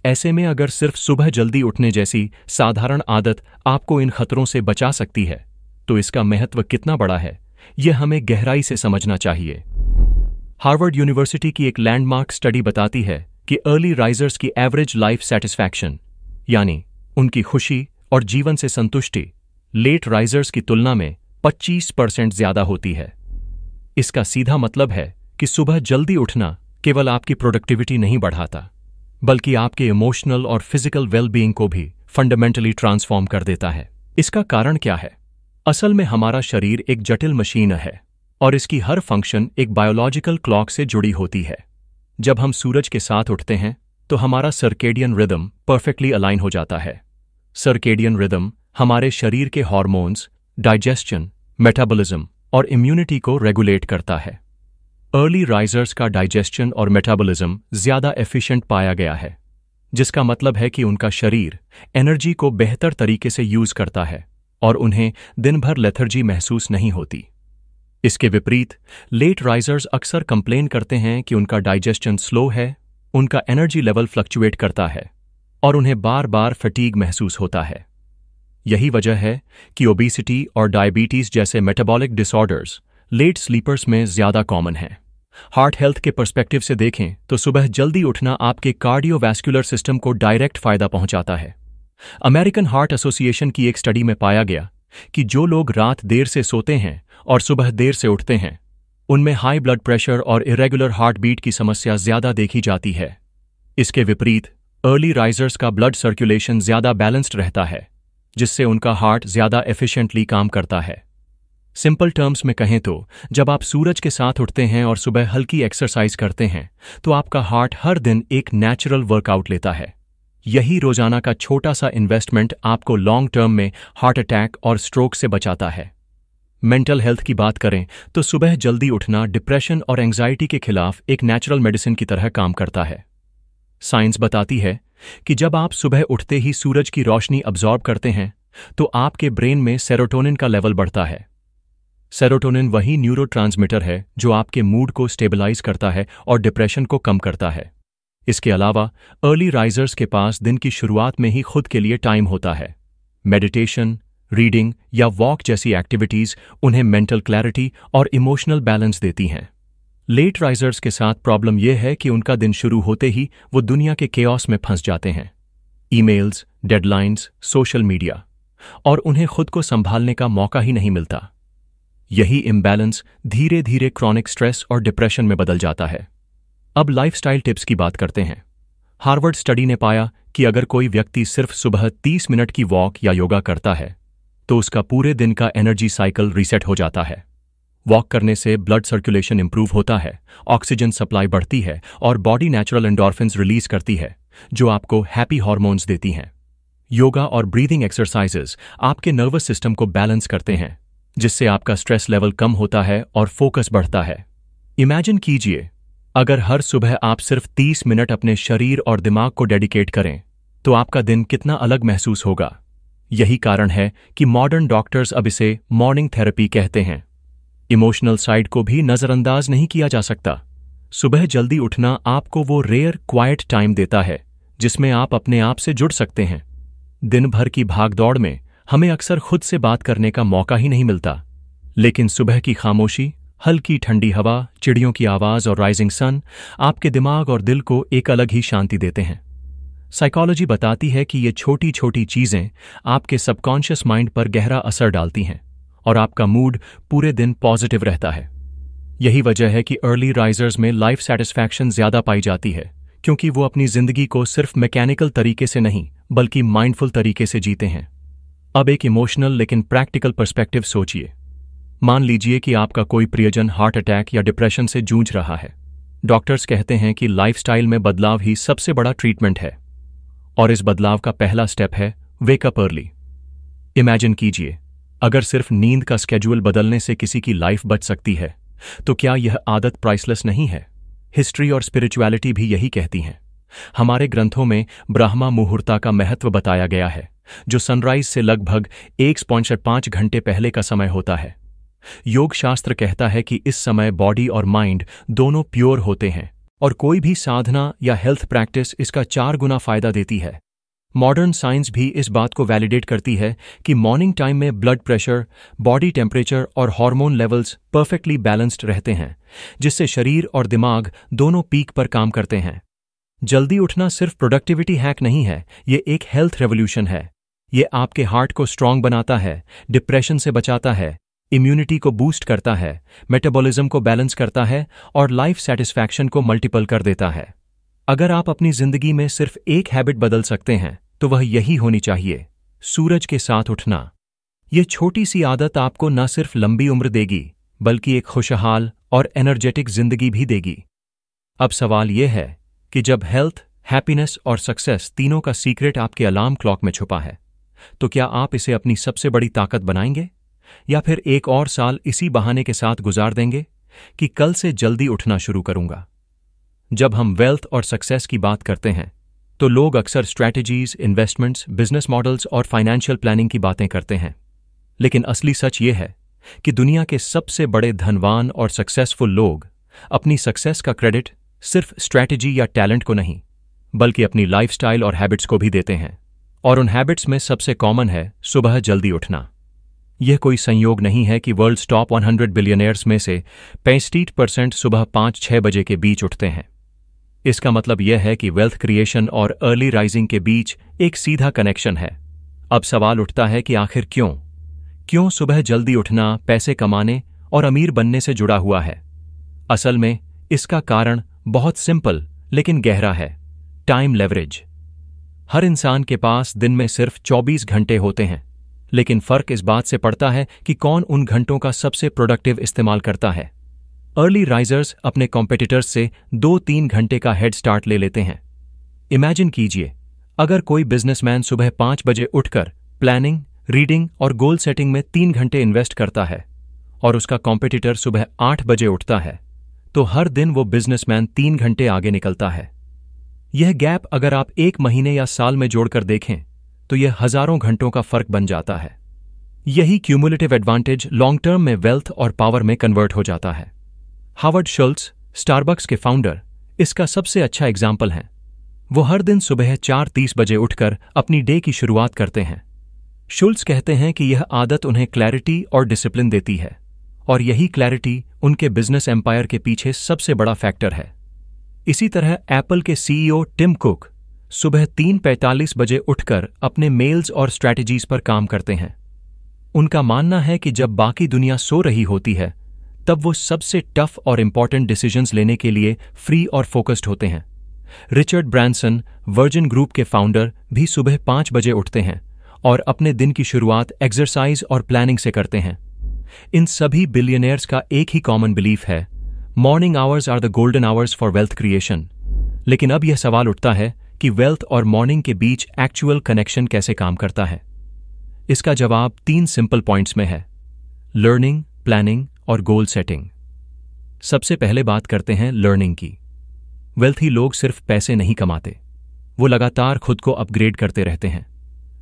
ऐसे में अगर सिर्फ सुबह जल्दी उठने जैसी साधारण आदत आपको इन खतरों से बचा सकती है, तो इसका महत्व कितना बड़ा है, यह हमें गहराई से समझना चाहिए। हार्वर्ड यूनिवर्सिटी की एक लैंडमार्क स्टडी बताती है कि अर्ली राइजर्स की एवरेज लाइफ सेटिस्फैक्शन, यानी उनकी खुशी और जीवन से संतुष्टि, लेट राइजर्स की तुलना में 25% ज्यादा होती है। इसका सीधा मतलब है कि सुबह जल्दी उठना केवल आपकी प्रोडक्टिविटी नहीं बढ़ाता, बल्कि आपके इमोशनल और फिजिकल वेलबीइंग को भी फंडामेंटली ट्रांसफॉर्म कर देता है। इसका कारण क्या है? असल में हमारा शरीर एक जटिल मशीन है और इसकी हर फंक्शन एक बायोलॉजिकल क्लॉक से जुड़ी होती है। जब हम सूरज के साथ उठते हैं, तो हमारा सर्केडियन रिदम परफेक्टली अलाइन हो जाता है। सर्केडियन रिदम हमारे शरीर के हार्मोन्स, डाइजेशन, मेटाबॉलिज्म और इम्यूनिटी को रेगुलेट करता है। अर्ली राइजर्स का डाइजेशन और मेटाबॉलिज्म ज्यादा एफिशिएंट पाया गया है, जिसका मतलब है कि उनका शरीर एनर्जी को बेहतर तरीके से यूज करता है और उन्हें दिन भर लेथर्जी महसूस नहीं होती। इसके विपरीत लेट राइजर्स अक्सर कंप्लेन करते हैं कि उनका डाइजेशन स्लो है, उनका एनर्जी लेवल फ्लक्चुएट करता है और उन्हें बार बार फटीग महसूस होता है। यही वजह है कि ओबेसिटी और डायबिटीज जैसे मेटाबॉलिक डिसऑर्डर्स लेट स्लीपर्स में ज्यादा कॉमन हैं। हार्ट हेल्थ के पर्सपेक्टिव से देखें तो सुबह जल्दी उठना आपके कार्डियोवैस्कुलर सिस्टम को डायरेक्ट फायदा पहुंचाता है। अमेरिकन हार्ट एसोसिएशन की एक स्टडी में पाया गया कि जो लोग रात देर से सोते हैं और सुबह देर से उठते हैं, उनमें हाई ब्लड प्रेशर और इरेगुलर हार्ट बीट की समस्या ज्यादा देखी जाती है। इसके विपरीत अर्ली राइजर्स का ब्लड सर्कुलेशन ज्यादा बैलेंस्ड रहता है, जिससे उनका हार्ट ज्यादा एफिशिएंटली काम करता है। सिंपल टर्म्स में कहें तो जब आप सूरज के साथ उठते हैं और सुबह हल्की एक्सरसाइज करते हैं, तो आपका हार्ट हर दिन एक नेचुरल वर्कआउट लेता है। यही रोजाना का छोटा सा इन्वेस्टमेंट आपको लॉन्ग टर्म में हार्ट अटैक और स्ट्रोक से बचाता है। मेंटल हेल्थ की बात करें तो सुबह जल्दी उठना डिप्रेशन और एंग्जाइटी के खिलाफ एक नेचुरल मेडिसिन की तरह काम करता है। साइंस बताती है कि जब आप सुबह उठते ही सूरज की रोशनी अब्जॉर्ब करते हैं, तो आपके ब्रेन में सेरोटोनिन का लेवल बढ़ता है। सेरोटोनिन वही न्यूरोट्रांसमीटर है जो आपके मूड को स्टेबलाइज करता है और डिप्रेशन को कम करता है। इसके अलावा अर्ली राइजर्स के पास दिन की शुरुआत में ही खुद के लिए टाइम होता है। मेडिटेशन, रीडिंग या वॉक जैसी एक्टिविटीज उन्हें मेंटल क्लैरिटी और इमोशनल बैलेंस देती हैं। लेट राइजर्स के साथ प्रॉब्लम यह है कि उनका दिन शुरू होते ही वो दुनिया के केओस में फंस जाते हैं। ईमेल्स, डेडलाइंस, सोशल मीडिया, और उन्हें खुद को संभालने का मौका ही नहीं मिलता। यही इम्बैलेंस धीरे धीरे क्रॉनिक स्ट्रेस और डिप्रेशन में बदल जाता है। अब लाइफस्टाइल टिप्स की बात करते हैं। हार्वर्ड स्टडी ने पाया कि अगर कोई व्यक्ति सिर्फ सुबह 30 मिनट की वॉक या योगा करता है तो उसका पूरे दिन का एनर्जी साइकिल रीसेट हो जाता है। वॉक करने से ब्लड सर्कुलेशन इंप्रूव होता है, ऑक्सीजन सप्लाई बढ़ती है और बॉडी नेचुरल एंडोर्फिन्स रिलीज करती है जो आपको हैप्पी हार्मोन्स देती हैं। योगा और ब्रीदिंग एक्सरसाइजेस आपके नर्वस सिस्टम को बैलेंस करते हैं, जिससे आपका स्ट्रेस लेवल कम होता है और फोकस बढ़ता है। इमेजिन कीजिए, अगर हर सुबह आप सिर्फ 30 मिनट अपने शरीर और दिमाग को डेडिकेट करें तो आपका दिन कितना अलग महसूस होगा। यही कारण है कि मॉडर्न डॉक्टर्स अब इसे मॉर्निंग थेरेपी कहते हैं। इमोशनल साइड को भी नजरअंदाज नहीं किया जा सकता। सुबह जल्दी उठना आपको वो रेयर क्वाइट टाइम देता है जिसमें आप अपने आप से जुड़ सकते हैं। दिन भर की भागदौड़ में हमें अक्सर खुद से बात करने का मौका ही नहीं मिलता, लेकिन सुबह की खामोशी, हल्की ठंडी हवा, चिड़ियों की आवाज और राइजिंग सन आपके दिमाग और दिल को एक अलग ही शांति देते हैं। साइकोलॉजी बताती है कि ये छोटी छोटी चीजें आपके सबकॉन्शियस माइंड पर गहरा असर डालती हैं और आपका मूड पूरे दिन पॉजिटिव रहता है। यही वजह है कि अर्ली राइजर्स में लाइफ सैटिस्फैक्शन ज्यादा पाई जाती है, क्योंकि वो अपनी जिंदगी को सिर्फ मैकेनिकल तरीके से नहीं बल्कि माइंडफुल तरीके से जीते हैं। अब एक इमोशनल लेकिन प्रैक्टिकल पर्सपेक्टिव सोचिए। मान लीजिए कि आपका कोई प्रियजन हार्ट अटैक या डिप्रेशन से जूझ रहा है। डॉक्टर्स कहते हैं कि लाइफस्टाइल में बदलाव ही सबसे बड़ा ट्रीटमेंट है, और इस बदलाव का पहला स्टेप है वेकअप अर्ली। इमेजिन कीजिए, अगर सिर्फ नींद का स्केड्यूल बदलने से किसी की लाइफ बच सकती है तो क्या यह आदत प्राइसलेस नहीं है? हिस्ट्री और स्पिरिचुअलिटी भी यही कहती हैं। हमारे ग्रंथों में ब्राह्मा मुहूर्ता का महत्व बताया गया है, जो सनराइज से लगभग 1.5 घंटे पहले का समय होता है। योग शास्त्र कहता है कि इस समय बॉडी और माइंड दोनों प्योर होते हैं, और कोई भी साधना या हेल्थ प्रैक्टिस इसका 4 गुना फायदा देती है। मॉडर्न साइंस भी इस बात को वैलिडेट करती है कि मॉर्निंग टाइम में ब्लड प्रेशर, बॉडी टेम्परेचर और हार्मोन लेवल्स परफेक्टली बैलेंस्ड रहते हैं, जिससे शरीर और दिमाग दोनों पीक पर काम करते हैं। जल्दी उठना सिर्फ प्रोडक्टिविटी हैक नहीं है, ये एक हेल्थ रेवोल्यूशन है। ये आपके हार्ट को स्ट्रांग बनाता है, डिप्रेशन से बचाता है, इम्यूनिटी को बूस्ट करता है, मेटाबॉलिज्म को बैलेंस करता है और लाइफ सैटिस्फैक्शन को मल्टीपल कर देता है। अगर आप अपनी जिंदगी में सिर्फ एक हैबिट बदल सकते हैं तो वह यही होनी चाहिए, सूरज के साथ उठना। ये छोटी सी आदत आपको न सिर्फ लंबी उम्र देगी बल्कि एक खुशहाल और एनर्जेटिक जिंदगी भी देगी। अब सवाल यह है कि जब हेल्थ, हैप्पीनेस और सक्सेस तीनों का सीक्रेट आपके अलार्म क्लॉक में छुपा है, तो क्या आप इसे अपनी सबसे बड़ी ताकत बनाएंगे, या फिर एक और साल इसी बहाने के साथ गुजार देंगे कि कल से जल्दी उठना शुरू करूंगा? जब हम वेल्थ और सक्सेस की बात करते हैं तो लोग अक्सर स्ट्रैटेजीज, इन्वेस्टमेंट्स, बिजनेस मॉडल्स और फाइनेंशियल प्लानिंग की बातें करते हैं, लेकिन असली सच ये है कि दुनिया के सबसे बड़े धनवान और सक्सेसफुल लोग अपनी सक्सेस का क्रेडिट सिर्फ स्ट्रैटेजी या टैलेंट को नहीं बल्कि अपनी लाइफस्टाइल और हैबिट्स को भी देते हैं। और उन हैबिट्स में सबसे कॉमन है सुबह जल्दी उठना। यह कोई संयोग नहीं है कि वर्ल्ड्स टॉप 100 बिलियनियर्स में से 65% सुबह 5-6 बजे के बीच उठते हैं। इसका मतलब यह है कि वेल्थ क्रिएशन और अर्ली राइजिंग के बीच एक सीधा कनेक्शन है। अब सवाल उठता है कि आखिर क्यों सुबह जल्दी उठना पैसे कमाने और अमीर बनने से जुड़ा हुआ है? असल में इसका कारण बहुत सिंपल लेकिन गहरा है, टाइम लेवरेज। हर इंसान के पास दिन में सिर्फ 24 घंटे होते हैं, लेकिन फर्क इस बात से पड़ता है कि कौन उन घंटों का सबसे प्रोडक्टिव इस्तेमाल करता है। अर्ली राइजर्स अपने कॉम्पिटिटर्स से 2-3 घंटे का हेड स्टार्ट ले लेते हैं। इमेजिन कीजिए, अगर कोई बिजनेसमैन सुबह 5 बजे उठकर प्लानिंग, रीडिंग और गोल सेटिंग में 3 घंटे इन्वेस्ट करता है और उसका कॉम्पिटिटर सुबह 8 बजे उठता है, तो हर दिन वो बिजनेसमैन 3 घंटे आगे निकलता है। यह गैप अगर आप 1 महीने या साल में जोड़कर देखें तो यह हजारों घंटों का फर्क बन जाता है। यही क्यूमुलेटिव एडवांटेज लॉन्ग टर्म में वेल्थ और पावर में कन्वर्ट हो जाता है। हावर्ड शुल्ट्ज, स्टारबक्स के फाउंडर, इसका सबसे अच्छा एग्जाम्पल हैं। वो हर दिन सुबह 4:30 बजे उठकर अपनी डे की शुरुआत करते हैं। शुल्ट्ज कहते हैं कि यह आदत उन्हें क्लैरिटी और डिसिप्लिन देती है, और यही क्लैरिटी उनके बिजनेस एम्पायर के पीछे सबसे बड़ा फैक्टर है। इसी तरह एप्पल के सीईओ टिम कुक सुबह 3:45 बजे उठकर अपने मेल्स और स्ट्रैटेजीज पर काम करते हैं। उनका मानना है कि जब बाकी दुनिया सो रही होती है तब वो सबसे टफ और इंपॉर्टेंट डिसीजंस लेने के लिए फ्री और फोकस्ड होते हैं। रिचर्ड ब्रांसन, वर्जिन ग्रुप के फाउंडर, भी सुबह 5 बजे उठते हैं और अपने दिन की शुरुआत एक्सरसाइज और प्लानिंग से करते हैं। इन सभी बिलियनियर्स का एक ही कॉमन बिलीफ है, morning hours are the golden hours for wealth creation. लेकिन अब यह सवाल उठता है कि वेल्थ और मॉर्निंग के बीच एक्चुअल कनेक्शन कैसे काम करता है। इसका जवाब 3 सिंपल पॉइंट्स में है: लर्निंग, प्लानिंग और गोल सेटिंग। सबसे पहले बात करते हैं लर्निंग की। वेल्थी लोग सिर्फ पैसे नहीं कमाते, वो लगातार खुद को अपग्रेड करते रहते हैं।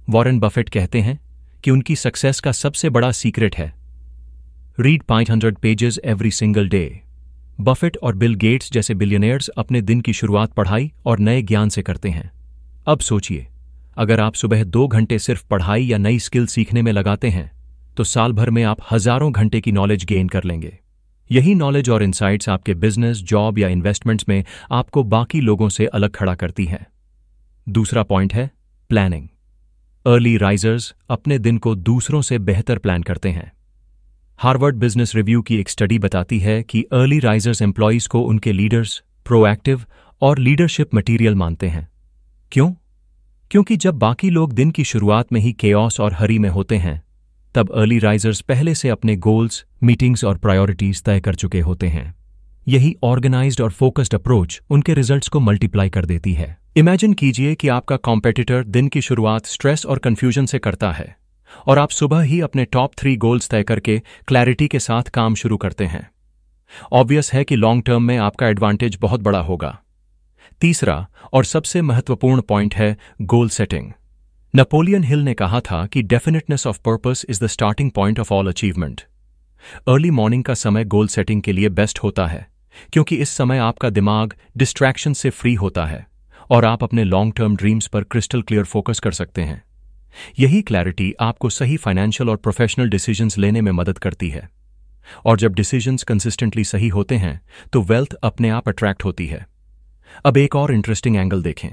वॉरेन बफेट कहते हैं कि उनकी सक्सेस का सबसे बड़ा सीक्रेट है read 500 pages every single day. Buffett और बिल गेट्स जैसे बिलियनियर्स अपने दिन की शुरुआत पढ़ाई और नए ज्ञान से करते हैं। अब सोचिए, अगर आप सुबह 2 घंटे सिर्फ पढ़ाई या नई स्किल सीखने में लगाते हैं तो साल भर में आप हजारों घंटे की नॉलेज गेन कर लेंगे। यही नॉलेज और इंसाइट्स आपके बिजनेस, जॉब या इन्वेस्टमेंट्स में आपको बाकी लोगों से अलग खड़ा करती हैं। दूसरा पॉइंट है प्लानिंग। अर्ली राइजर्स अपने दिन को दूसरों से बेहतर प्लान करते हैं। हार्वर्ड बिजनेस रिव्यू की एक स्टडी बताती है कि अर्ली राइजर्स एम्प्लॉयज को उनके लीडर्स प्रोएक्टिव और लीडरशिप मटेरियल मानते हैं। क्यों? क्योंकि जब बाकी लोग दिन की शुरुआत में ही केओस और हरी में होते हैं, तब अर्ली राइजर्स पहले से अपने गोल्स, मीटिंग्स और प्रायोरिटीज तय कर चुके होते हैं। यही ऑर्गेनाइज्ड और फोकस्ड अप्रोच उनके रिजल्ट्स को मल्टीप्लाई कर देती है। इमेजिन कीजिए कि आपका कॉम्पिटिटर दिन की शुरुआत स्ट्रेस और कंफ्यूजन से करता है और आप सुबह ही अपने टॉप 3 गोल्स तय करके क्लैरिटी के साथ काम शुरू करते हैं। ऑब्वियस है कि लॉन्ग टर्म में आपका एडवांटेज बहुत बड़ा होगा। तीसरा और सबसे महत्वपूर्ण पॉइंट है गोल सेटिंग। नेपोलियन हिल ने कहा था कि definiteness of purpose is the starting point of all achievement. Early morning का समय गोल सेटिंग के लिए बेस्ट होता है, क्योंकि इस समय आपका दिमाग डिस्ट्रैक्शन से फ्री होता है और आप अपने लॉन्ग टर्म ड्रीम्स पर क्रिस्टल क्लियर फोकस कर सकते हैं। यही क्लैरिटी आपको सही फाइनेंशियल और प्रोफेशनल डिसीजंस लेने में मदद करती है। और जब डिसीजंस कंसिस्टेंटली सही होते हैं तो वेल्थ अपने आप अट्रैक्ट होती है। अब एक और इंटरेस्टिंग एंगल देखें।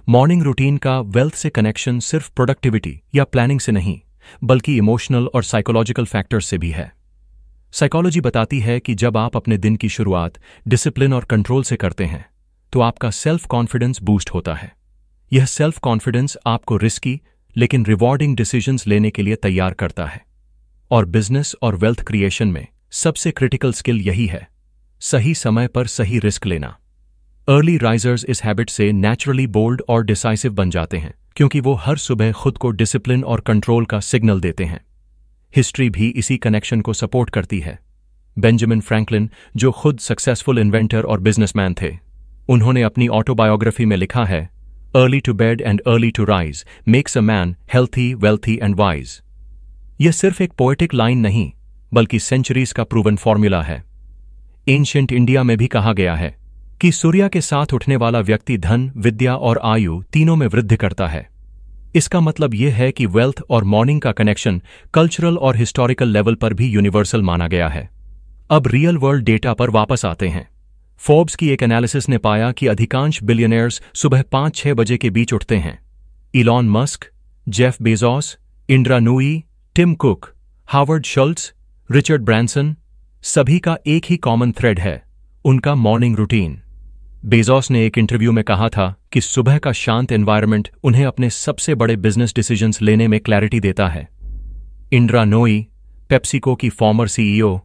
मॉर्निंग रूटीन का वेल्थ से कनेक्शन सिर्फ प्रोडक्टिविटी या प्लानिंग से नहीं, बल्कि इमोशनल और साइकोलॉजिकल फैक्टर्स से भी है। साइकोलॉजी बताती है कि जब आप अपने दिन की शुरुआत डिसिप्लिन और कंट्रोल से करते हैं तो आपका सेल्फ कॉन्फिडेंस बूस्ट होता है। यह सेल्फ कॉन्फिडेंस आपको रिस्की लेकिन रिवॉर्डिंग डिसीजंस लेने के लिए तैयार करता है। और बिजनेस और वेल्थ क्रिएशन में सबसे क्रिटिकल स्किल यही है, सही समय पर सही रिस्क लेना। अर्ली राइजर्स इस हैबिट से नेचुरली बोल्ड और डिसाइसिव बन जाते हैं, क्योंकि वो हर सुबह खुद को डिसिप्लिन और कंट्रोल का सिग्नल देते हैं। हिस्ट्री भी इसी कनेक्शन को सपोर्ट करती है। बेंजामिन फ्रैंकलिन, जो खुद सक्सेसफुल इन्वेंटर और बिजनेसमैन थे, उन्होंने अपनी ऑटोबायोग्राफी में लिखा है, early to bed and early to rise makes a man healthy, wealthy and wise. यह सिर्फ एक पोएटिक लाइन नहीं, बल्कि सेंचुरीज का प्रूवन फॉर्मूला है। एंशिएंट इंडिया में भी कहा गया है कि सूर्य के साथ उठने वाला व्यक्ति धन, विद्या और आयु तीनों में वृद्धि करता है। इसका मतलब यह है कि वेल्थ और मॉर्निंग का कनेक्शन कल्चरल और हिस्टोरिकल लेवल पर भी यूनिवर्सल माना गया है। अब रियल वर्ल्ड डेटा पर वापस आते हैं। फोर्ब्स की एक एनालिसिस ने पाया कि अधिकांश बिलियनियर्स सुबह 5-6 बजे के बीच उठते हैं। Elon Musk, Jeff Bezos, Indra Nooyi, Tim Cook, Howard Schultz, Richard Branson, सभी का एक ही कॉमन थ्रेड है, उनका मॉर्निंग रूटीन। बेजोस ने एक इंटरव्यू में कहा था कि सुबह का शांत एनवायरनमेंट उन्हें अपने सबसे बड़े बिजनेस डिसीजंस लेने में क्लैरिटी देता है। इंद्रा नोई, पेप्सिको की फॉर्मर सीईओ,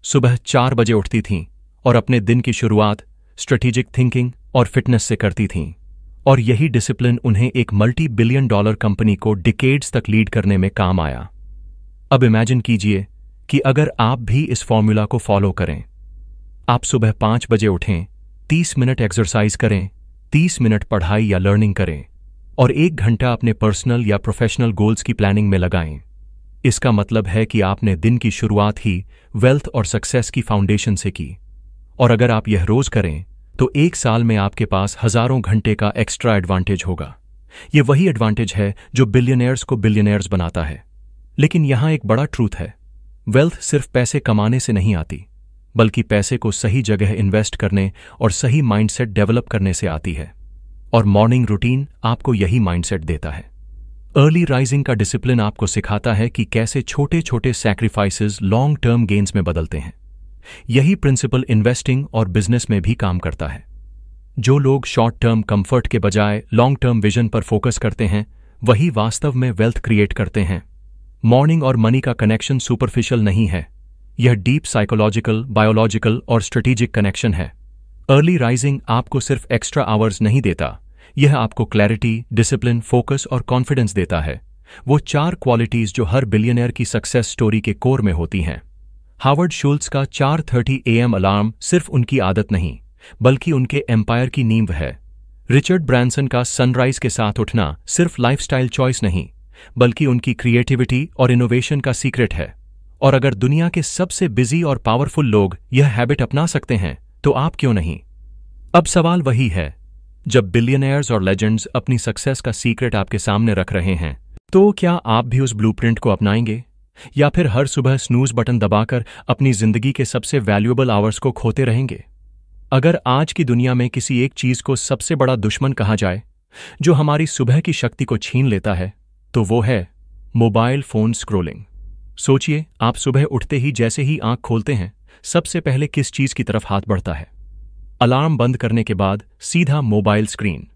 सुबह 4 बजे उठती थीं और अपने दिन की शुरुआत स्ट्रेटेजिक थिंकिंग और फिटनेस से करती थीं, और यही डिसिप्लिन उन्हें एक $multi-billion कंपनी को डिकेड्स तक लीड करने में काम आया। अब इमेजिन कीजिए कि अगर आप भी इस फॉर्मूला को फॉलो करें। आप सुबह 5 बजे उठें, 30 मिनट एक्सरसाइज करें, 30 मिनट पढ़ाई या लर्निंग करें और 1 घंटा अपने पर्सनल या प्रोफेशनल गोल्स की प्लानिंग में लगाएं। इसका मतलब है कि आपने दिन की शुरुआत ही वेल्थ और सक्सेस की फाउंडेशन से की। और अगर आप यह रोज करें तो 1 साल में आपके पास हजारों घंटे का एक्स्ट्रा एडवांटेज होगा। यह वही एडवांटेज है जो बिलियनियर्स को बिलियनियर्स बनाता है। लेकिन यहां एक बड़ा ट्रूथ है, वेल्थ सिर्फ पैसे कमाने से नहीं आती, बल्कि पैसे को सही जगह इन्वेस्ट करने और सही माइंडसेट डेवलप करने से आती है। और मॉर्निंग रूटीन आपको यही माइंडसेट देता है। अर्ली राइजिंग का डिसिप्लिन आपको सिखाता है कि कैसे छोटे छोटे सैक्रिफाइसेस लॉन्ग टर्म गेन्स में बदलते हैं। यही प्रिंसिपल इन्वेस्टिंग और बिजनेस में भी काम करता है। जो लोग शॉर्ट टर्म कंफर्ट के बजाय लॉन्ग टर्म विजन पर फोकस करते हैं, वही वास्तव में वेल्थ क्रिएट करते हैं। मॉर्निंग और मनी का कनेक्शन सुपरफिशियल नहीं है, यह डीप साइकोलॉजिकल, बायोलॉजिकल और स्ट्रेटेजिक कनेक्शन है। अर्ली राइजिंग आपको सिर्फ एक्स्ट्रा आवर्स नहीं देता, यह आपको क्लैरिटी, डिसिप्लिन, फोकस और कॉन्फिडेंस देता है। वो 4 क्वालिटीज जो हर बिलियनियर की सक्सेस स्टोरी के कोर में होती हैं। हावर्ड शुल्ट्ज का 4:30 AM अलार्म सिर्फ उनकी आदत नहीं, बल्कि उनके एम्पायर की नींव है। रिचर्ड ब्रांसन का सनराइज के साथ उठना सिर्फ लाइफस्टाइल चॉइस नहीं, बल्कि उनकी क्रिएटिविटी और इनोवेशन का सीक्रेट है। और अगर दुनिया के सबसे बिजी और पावरफुल लोग यह हैबिट अपना सकते हैं, तो आप क्यों नहीं? अब सवाल वही है, जब बिलियनियर्स और लेजेंड्स अपनी सक्सेस का सीक्रेट आपके सामने रख रहे हैं, तो क्या आप भी उस ब्लूप्रिंट को अपनाएंगे, या फिर हर सुबह स्नूज बटन दबाकर अपनी जिंदगी के सबसे वैल्यूएबल आवर्स को खोते रहेंगे? अगर आज की दुनिया में किसी एक चीज को सबसे बड़ा दुश्मन कहा जाए, जो हमारी सुबह की शक्ति को छीन लेता है, तो वो है मोबाइल फोन स्क्रोलिंग। सोचिए, आप सुबह उठते ही जैसे ही आंख खोलते हैं, सबसे पहले किस चीज की तरफ हाथ बढ़ता है? अलार्म बंद करने के बाद सीधा mobile screen.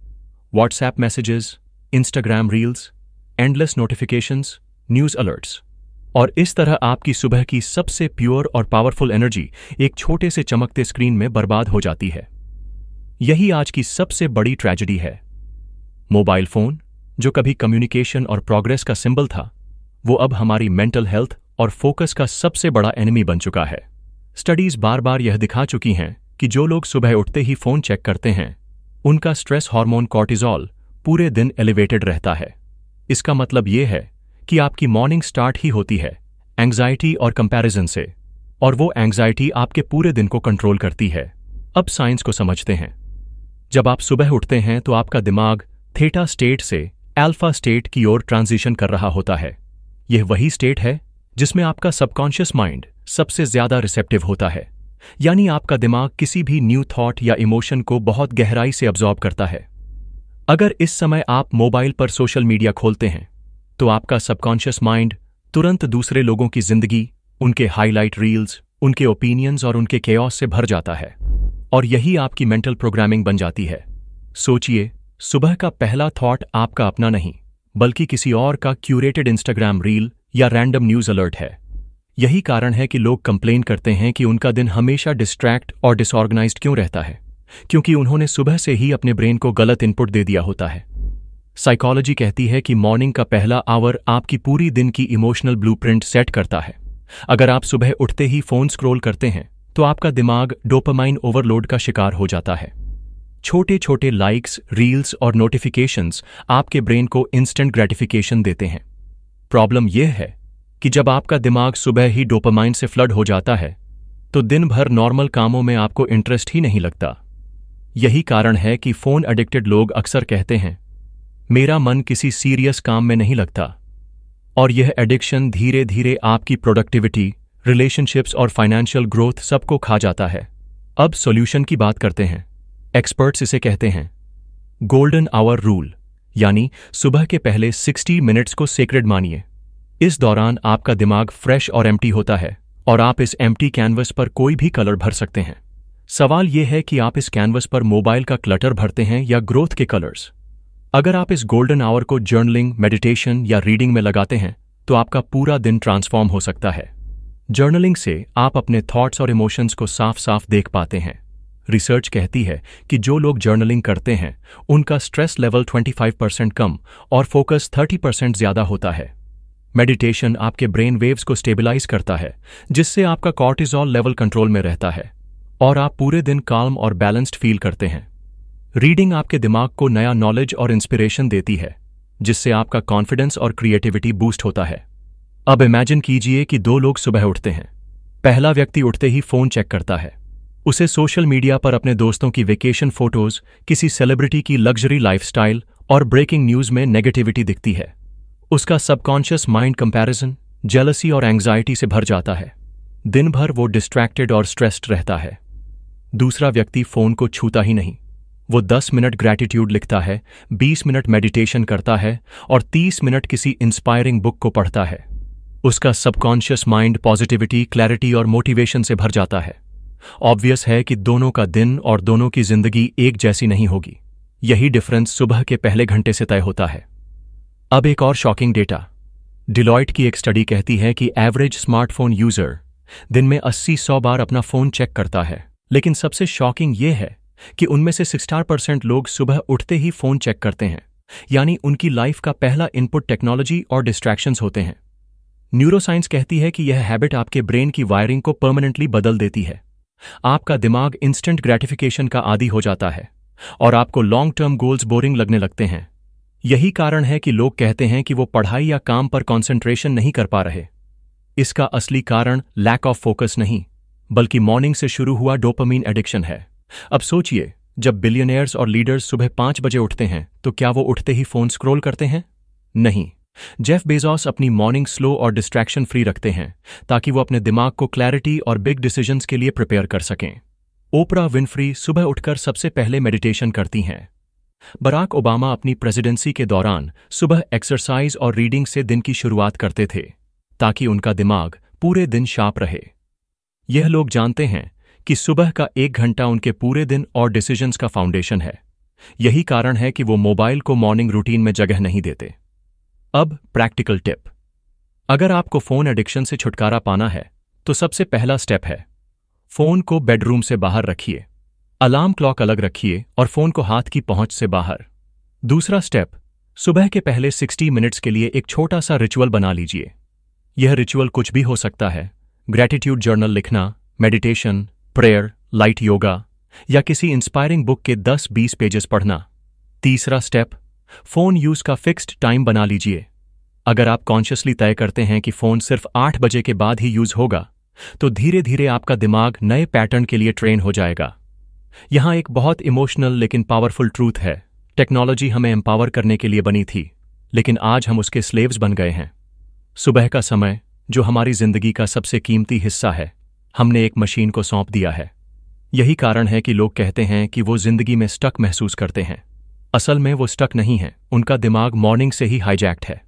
WhatsApp messages, Instagram reels, endless notifications, news alerts. और इस तरह आपकी सुबह की सबसे प्योर और पावरफुल एनर्जी एक छोटे से चमकते स्क्रीन में बर्बाद हो जाती है। यही आज की सबसे बड़ी ट्रेजेडी है। मोबाइल फोन, जो कभी कम्युनिकेशन और प्रोग्रेस का सिंबल था, वो अब हमारी मेंटल हेल्थ और फोकस का सबसे बड़ा एनिमी बन चुका है। स्टडीज बार बार यह दिखा चुकी हैं कि जो लोग सुबह उठते ही फोन चेक करते हैं, उनका स्ट्रेस हार्मोन कॉर्टिजोल पूरे दिन एलिवेटेड रहता है। इसका मतलब यह है कि आपकी मॉर्निंग स्टार्ट ही होती है एंग्जाइटी और कंपैरिजन से, और वो एंग्जाइटी आपके पूरे दिन को कंट्रोल करती है। अब साइंस को समझते हैं। जब आप सुबह उठते हैं तो आपका दिमाग थीटा स्टेट से अल्फा स्टेट की ओर ट्रांजिशन कर रहा होता है। यह वही स्टेट है जिसमें आपका सबकॉन्शियस माइंड सबसे ज्यादा रिसेप्टिव होता है, यानी आपका दिमाग किसी भी न्यू थॉट या इमोशन को बहुत गहराई से अब्जॉर्ब करता है। अगर इस समय आप मोबाइल पर सोशल मीडिया खोलते हैं, तो आपका सबकॉन्शियस माइंड तुरंत दूसरे लोगों की जिंदगी, उनके हाईलाइट रील्स, उनके ओपिनियंस और उनके केओस से भर जाता है, और यही आपकी मेंटल प्रोग्रामिंग बन जाती है। सोचिए, सुबह का पहला थॉट आपका अपना नहीं, बल्कि किसी और का क्यूरेटेड इंस्टाग्राम रील या रैंडम न्यूज अलर्ट है। यही कारण है कि लोग कंप्लेन करते हैं कि उनका दिन हमेशा डिस्ट्रैक्ट और डिसऑर्गेनाइज्ड क्यों रहता है, क्योंकि उन्होंने सुबह से ही अपने ब्रेन को गलत इनपुट दे दिया होता है। साइकोलॉजी कहती है कि मॉर्निंग का पहला आवर आपकी पूरी दिन की इमोशनल ब्लूप्रिंट सेट करता है। अगर आप सुबह उठते ही फोन स्क्रॉल करते हैं, तो आपका दिमाग डोपामाइन ओवरलोड का शिकार हो जाता है। छोटे छोटे लाइक्स, रील्स और नोटिफिकेशंस आपके ब्रेन को इंस्टेंट ग्रेटिफिकेशन देते हैं। प्रॉब्लम यह है कि जब आपका दिमाग सुबह ही डोपामाइन से फ्लड हो जाता है, तो दिन भर नॉर्मल कामों में आपको इंटरेस्ट ही नहीं लगता। यही कारण है कि फोन एडिक्टेड लोग अक्सर कहते हैं, मेरा मन किसी सीरियस काम में नहीं लगता। और यह एडिक्शन धीरे धीरे आपकी प्रोडक्टिविटी, रिलेशनशिप्स और फाइनेंशियल ग्रोथ सबको खा जाता है। अब सॉल्यूशन की बात करते हैं। एक्सपर्ट्स इसे कहते हैं गोल्डन आवर रूल, यानी सुबह के पहले 60 मिनट्स को सेक्रेड मानिए। इस दौरान आपका दिमाग फ्रेश और एम्प्टी होता है, और आप इस एम्प्टी कैनवस पर कोई भी कलर भर सकते हैं। सवाल यह है कि आप इस कैनवस पर मोबाइल का क्लटर भरते हैं या ग्रोथ के कलर्स। अगर आप इस गोल्डन आवर को जर्नलिंग, मेडिटेशन या रीडिंग में लगाते हैं, तो आपका पूरा दिन ट्रांसफॉर्म हो सकता है। जर्नलिंग से आप अपने थॉट्स और इमोशंस को साफ साफ देख पाते हैं। रिसर्च कहती है कि जो लोग जर्नलिंग करते हैं, उनका स्ट्रेस लेवल 25% कम और फोकस 30% ज्यादा होता है। मेडिटेशन आपके ब्रेन वेव्स को स्टेबलाइज करता है, जिससे आपका कॉर्टिजोल लेवल कंट्रोल में रहता है और आप पूरे दिन काल्म और बैलेंस्ड फील करते हैं। रीडिंग आपके दिमाग को नया नॉलेज और इंस्पिरेशन देती है, जिससे आपका कॉन्फिडेंस और क्रिएटिविटी बूस्ट होता है। अब इमेजिन कीजिए कि 2 लोग सुबह उठते हैं। पहला व्यक्ति उठते ही फोन चेक करता है। उसे सोशल मीडिया पर अपने दोस्तों की वेकेशन फोटोज, किसी सेलिब्रिटी की लग्जरी लाइफस्टाइल और ब्रेकिंग न्यूज में नेगेटिविटी दिखती है। उसका सबकॉन्शियस माइंड कंपैरिजन, जेलसी और एंग्जाइटी से भर जाता है। दिन भर वो डिस्ट्रैक्टेड और स्ट्रेस्ड रहता है। दूसरा व्यक्ति फोन को छूता ही नहीं। वो 10 मिनट ग्रैटिट्यूड लिखता है, 20 मिनट मेडिटेशन करता है और 30 मिनट किसी इंस्पायरिंग बुक को पढ़ता है। उसका सबकॉन्शियस माइंड पॉजिटिविटी, क्लैरिटी और मोटिवेशन से भर जाता है। ऑब्वियस है कि दोनों का दिन और दोनों की जिंदगी एक जैसी नहीं होगी। यही डिफरेंस सुबह के पहले घंटे से तय होता है। अब एक और शॉकिंग डेटा। डिलॉयट की एक स्टडी कहती है कि एवरेज स्मार्टफोन यूजर दिन में 80-100 बार अपना फोन चेक करता है। लेकिन सबसे शॉकिंग ये है कि उनमें से 60% लोग सुबह उठते ही फोन चेक करते हैं, यानी उनकी लाइफ का पहला इनपुट टेक्नोलॉजी और डिस्ट्रैक्शंस होते हैं। न्यूरोसाइंस कहती है कि यह हैबिट आपके ब्रेन की वायरिंग को परमानेंटली बदल देती है। आपका दिमाग इंस्टेंट ग्रेटिफिकेशन का आदी हो जाता है और आपको लॉन्ग टर्म गोल्स बोरिंग लगने लगते हैं। यही कारण है कि लोग कहते हैं कि वो पढ़ाई या काम पर कंसंट्रेशन नहीं कर पा रहे। इसका असली कारण लैक ऑफ फोकस नहीं, बल्कि मॉर्निंग से शुरू हुआ डोपामीन एडिक्शन है। अब सोचिए, जब बिलियनियर्स और लीडर्स सुबह 5 बजे उठते हैं तो क्या वो उठते ही फोन स्क्रॉल करते हैं? नहीं। जेफ बेजोस अपनी मॉर्निंग स्लो और डिस्ट्रैक्शन फ्री रखते हैं ताकि वो अपने दिमाग को क्लैरिटी और बिग डिसीजंस के लिए प्रिपेयर कर सकें। ओपरा विनफ्री सुबह उठकर सबसे पहले मेडिटेशन करती हैं। बराक ओबामा अपनी प्रेसिडेंसी के दौरान सुबह एक्सरसाइज और रीडिंग से दिन की शुरुआत करते थे ताकि उनका दिमाग पूरे दिन शार्प रहे। यह लोग जानते हैं कि सुबह का 1 घंटा उनके पूरे दिन और डिसीजंस का फाउंडेशन है। यही कारण है कि वो मोबाइल को मॉर्निंग रूटीन में जगह नहीं देते। अब प्रैक्टिकल टिप। अगर आपको फोन एडिक्शन से छुटकारा पाना है तो सबसे पहला स्टेप है, फोन को बेडरूम से बाहर रखिए। अलार्म क्लॉक अलग रखिए और फोन को हाथ की पहुंच से बाहर। दूसरा स्टेप, सुबह के पहले 60 मिनट्स के लिए एक छोटा सा रिचुअल बना लीजिए। यह रिचुअल कुछ भी हो सकता है, ग्रैटिट्यूड जर्नल लिखना, मेडिटेशन, प्रेयर, लाइट योगा या किसी इंस्पायरिंग बुक के 10-20 पेजेस पढ़ना। तीसरा स्टेप, फोन यूज का फिक्स्ड टाइम बना लीजिए। अगर आप कॉन्शियसली तय करते हैं कि फोन सिर्फ 8 बजे के बाद ही यूज होगा, तो धीरे धीरे आपका दिमाग नए पैटर्न के लिए ट्रेन हो जाएगा। यहां एक बहुत इमोशनल लेकिन पावरफुल ट्रूथ है। टेक्नोलॉजी हमें एम्पावर करने के लिए बनी थी, लेकिन आज हम उसके स्लेव्स बन गए हैं। सुबह का समय, जो हमारी जिंदगी का सबसे कीमती हिस्सा है, हमने एक मशीन को सौंप दिया है। यही कारण है कि लोग कहते हैं कि वो जिंदगी में स्टक महसूस करते हैं। असल में वो स्टक नहीं है, उनका दिमाग मॉर्निंग से ही हाईजैक्ट है।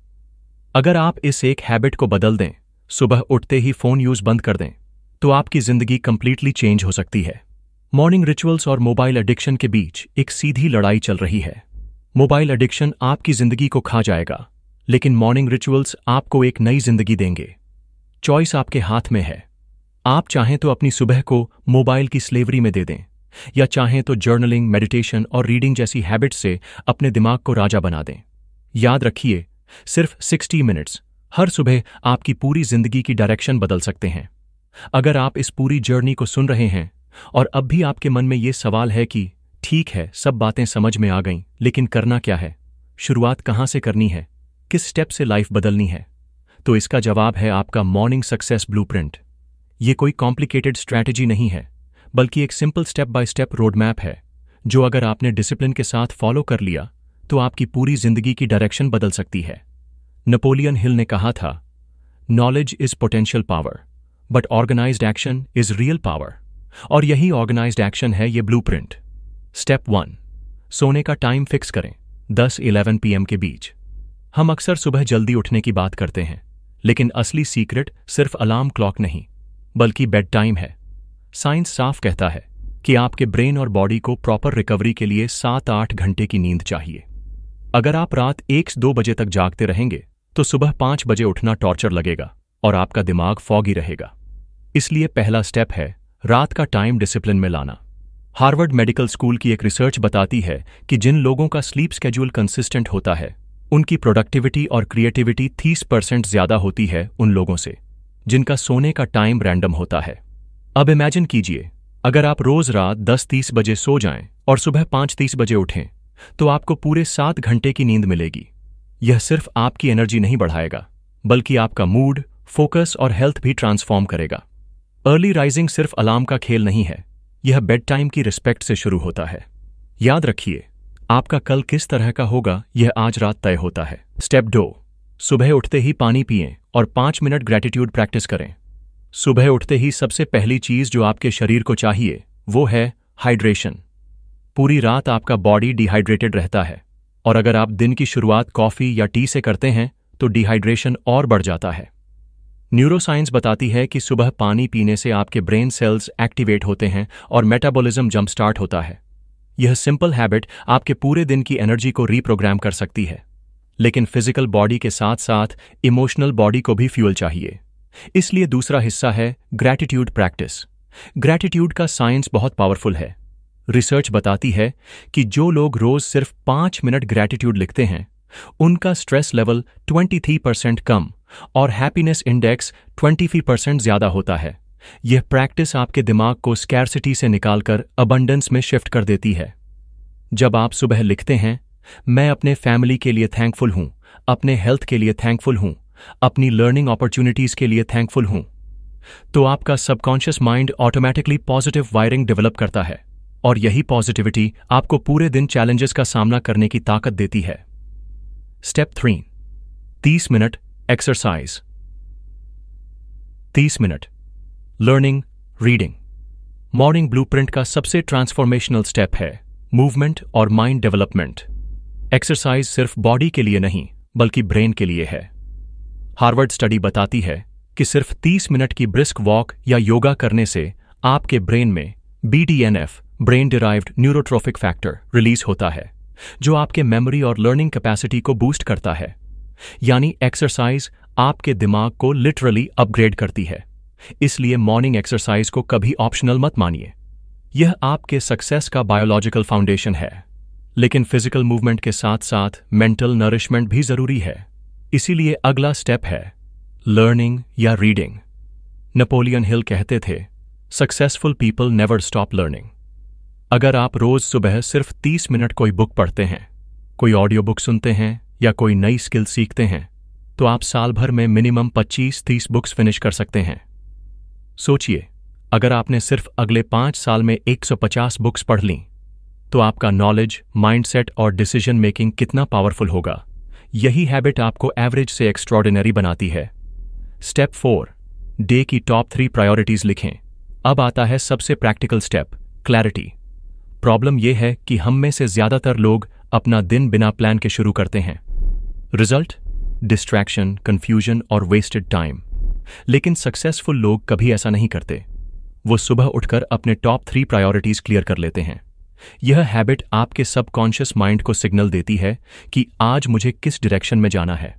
अगर आप इस एक हैबिट को बदल दें, सुबह उठते ही फोन यूज बंद कर दें, तो आपकी जिंदगी कंप्लीटली चेंज हो सकती है। मॉर्निंग रिचुअल्स और मोबाइल एडिक्शन के बीच एक सीधी लड़ाई चल रही है। मोबाइल एडिक्शन आपकी जिंदगी को खा जाएगा, लेकिन मॉर्निंग रिचुअल्स आपको एक नई जिंदगी देंगे। चॉइस आपके हाथ में है। आप चाहें तो अपनी सुबह को मोबाइल की स्लेवरी में दे दें, या चाहें तो जर्नलिंग, मेडिटेशन और रीडिंग जैसी हैबिट्स से अपने दिमाग को राजा बना दें। याद रखिए, सिर्फ 60 मिनट्स हर सुबह आपकी पूरी जिंदगी की डायरेक्शन बदल सकते हैं। अगर आप इस पूरी जर्नी को सुन रहे हैं और अब भी आपके मन में ये सवाल है कि ठीक है, सब बातें समझ में आ गईं, लेकिन करना क्या है, शुरुआत कहां से करनी है, किस स्टेप से लाइफ बदलनी है, तो इसका जवाब है आपका मॉर्निंग सक्सेस ब्लूप्रिंट। ये कोई कॉम्प्लिकेटेड स्ट्रैटेजी नहीं है, बल्कि एक simple step by step road map है, जो अगर आपने डिसिप्लिन के साथ फॉलो कर लिया तो आपकी पूरी जिंदगी की डायरेक्शन बदल सकती है। नेपोलियन हिल ने कहा था, knowledge is potential power, but organised action is real power. और यही ऑर्गेनाइज्ड एक्शन है ये ब्लूप्रिंट। स्टेप 1, सोने का टाइम फिक्स करें, 10-11 PM के बीच। हम अक्सर सुबह जल्दी उठने की बात करते हैं, लेकिन असली सीक्रेट सिर्फ अलार्म क्लॉक नहीं, बल्कि बेड टाइम है। साइंस साफ कहता है कि आपके ब्रेन और बॉडी को प्रॉपर रिकवरी के लिए 7-8 घंटे की नींद चाहिए। अगर आप रात 1-2 बजे तक जागते रहेंगे तो सुबह 5 बजे उठना टॉर्चर लगेगा और आपका दिमाग फॉगी रहेगा। इसलिए पहला स्टेप है रात का टाइम डिसिप्लिन में लाना। हार्वर्ड मेडिकल स्कूल की एक रिसर्च बताती है कि जिन लोगों का स्लीप स्केड्यूल कंसिस्टेंट होता है, उनकी प्रोडक्टिविटी और क्रिएटिविटी 30% ज्यादा होती है उन लोगों से जिनका सोने का टाइम रैंडम होता है। अब इमेजिन कीजिए, अगर आप रोज रात 10-30 बजे सो जाएं और सुबह 5-30 बजे उठें, तो आपको पूरे 7 घंटे की नींद मिलेगी। यह सिर्फ आपकी एनर्जी नहीं बढ़ाएगा, बल्कि आपका मूड, फोकस और हेल्थ भी ट्रांसफॉर्म करेगा। अर्ली राइजिंग सिर्फ अलार्म का खेल नहीं है, यह बेड टाइम की रिस्पेक्ट से शुरू होता है। याद रखिए, आपका कल किस तरह का होगा यह आज रात तय होता है। स्टेप 2, सुबह उठते ही पानी पिएं और 5 मिनट ग्रैटिट्यूड प्रैक्टिस करें। सुबह उठते ही सबसे पहली चीज जो आपके शरीर को चाहिए वो है हाइड्रेशन। पूरी रात आपका बॉडी डिहाइड्रेटेड रहता है, और अगर आप दिन की शुरुआत कॉफ़ी या टी से करते हैं तो डिहाइड्रेशन और बढ़ जाता है। न्यूरोसाइंस बताती है कि सुबह पानी पीने से आपके ब्रेन सेल्स एक्टिवेट होते हैं और मेटाबॉलिज्म जंप स्टार्ट होता है। यह सिंपल हैबिट आपके पूरे दिन की एनर्जी को रीप्रोग्राम कर सकती है। लेकिन फिजिकल बॉडी के साथ साथ इमोशनल बॉडी को भी फ्यूल चाहिए। इसलिए दूसरा हिस्सा है ग्रैटिट्यूड प्रैक्टिस। ग्रैटिट्यूड का साइंस बहुत पावरफुल है। रिसर्च बताती है कि जो लोग रोज सिर्फ 5 मिनट ग्रैटिट्यूड लिखते हैं, उनका स्ट्रेस लेवल 23% कम और हैप्पीनेस इंडेक्स 23% ज्यादा होता है। यह प्रैक्टिस आपके दिमाग को स्कैर्सिटी से निकालकर अबंडेंस में शिफ्ट कर देती है। जब आप सुबह लिखते हैं, मैं अपने फैमिली के लिए थैंकफुल हूं, अपने हेल्थ के लिए थैंकफुल हूं, अपनी लर्निंग अपॉर्चुनिटीज के लिए थैंकफुल हूं, तो आपका subconscious mind automatically positive wiring develop करता है, और यही पॉजिटिविटी आपको पूरे दिन चैलेंजेस का सामना करने की ताकत देती है। Step 3, 30 minute exercise. 30 minute learning, reading. Morning blueprint का सबसे ट्रांसफॉर्मेशनल स्टेप है मूवमेंट और माइंड डेवलपमेंट। एक्सरसाइज सिर्फ बॉडी के लिए नहीं बल्कि ब्रेन के लिए है। हार्वर्ड स्टडी बताती है कि सिर्फ 30 मिनट की ब्रिस्क वॉक या योगा करने से आपके ब्रेन में BDNF, brain derived neurotrophic factor, release होता है, जो आपके मेमोरी और लर्निंग कैपेसिटी को बूस्ट करता है। यानी एक्सरसाइज आपके दिमाग को लिटरली अपग्रेड करती है। इसलिए मॉर्निंग एक्सरसाइज को कभी ऑप्शनल मत मानिए। यह आपके सक्सेस का बायोलॉजिकल फाउंडेशन है। लेकिन फिजिकल मूवमेंट के साथ साथ मेंटल नरिशमेंट भी जरूरी है। इसीलिए अगला स्टेप है लर्निंग या रीडिंग। नेपोलियन हिल कहते थे, successful people never stop learning. अगर आप रोज सुबह सिर्फ 30 मिनट कोई बुक पढ़ते हैं, कोई ऑडियो बुक सुनते हैं या कोई नई स्किल सीखते हैं, तो आप साल भर में मिनिमम 25-30 बुक्स फिनिश कर सकते हैं। सोचिए, अगर आपने सिर्फ अगले 5 साल में 150 बुक्स पढ़ लीं, तो आपका नॉलेज, माइंडसेट और डिसीजन मेकिंग कितना पावरफुल होगा। यही हैबिट आपको एवरेज से एक्स्ट्रॉर्डिनरी बनाती है। स्टेप 4, डे की टॉप 3 प्रायोरिटीज लिखें। अब आता है सबसे प्रैक्टिकल स्टेप, क्लैरिटी। प्रॉब्लम यह है कि हम में से ज्यादातर लोग अपना दिन बिना प्लान के शुरू करते हैं। रिजल्ट, डिस्ट्रैक्शन, कंफ्यूजन और वेस्टेड टाइम। लेकिन सक्सेसफुल लोग कभी ऐसा नहीं करते। वो सुबह उठकर अपने टॉप 3 प्रायोरिटीज क्लियर कर लेते हैं। यह हैबिट आपके सबकॉन्शियस माइंड को सिग्नल देती है कि आज मुझे किस डायरेक्शन में जाना है।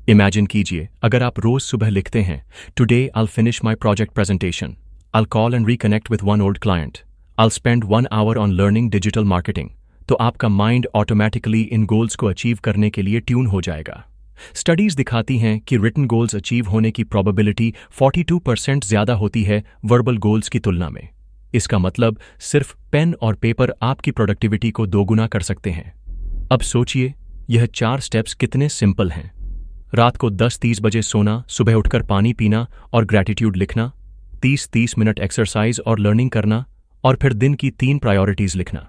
इमेजिन कीजिए, अगर आप रोज सुबह लिखते हैं, today I will finish my project presentation, I will call and reconnect with one old client, I will spend 1 hour on learning digital marketing, तो आपका माइंड ऑटोमेटिकली इन गोल्स को अचीव करने के लिए ट्यून हो जाएगा। स्टडीज दिखाती हैं कि रिटन गोल्स अचीव होने की प्रोबेबिलिटी 42% ज्यादा होती है वर्बल गोल्स की तुलना में। इसका मतलब सिर्फ पेन और पेपर आपकी प्रोडक्टिविटी को दोगुना कर सकते हैं। अब सोचिए, यह 4 स्टेप्स कितने सिंपल हैं। रात को 10-30 बजे सोना, सुबह उठकर पानी पीना और ग्रैटिट्यूड लिखना, 30-30 मिनट एक्सरसाइज और लर्निंग करना, और फिर दिन की 3 प्रायोरिटीज लिखना।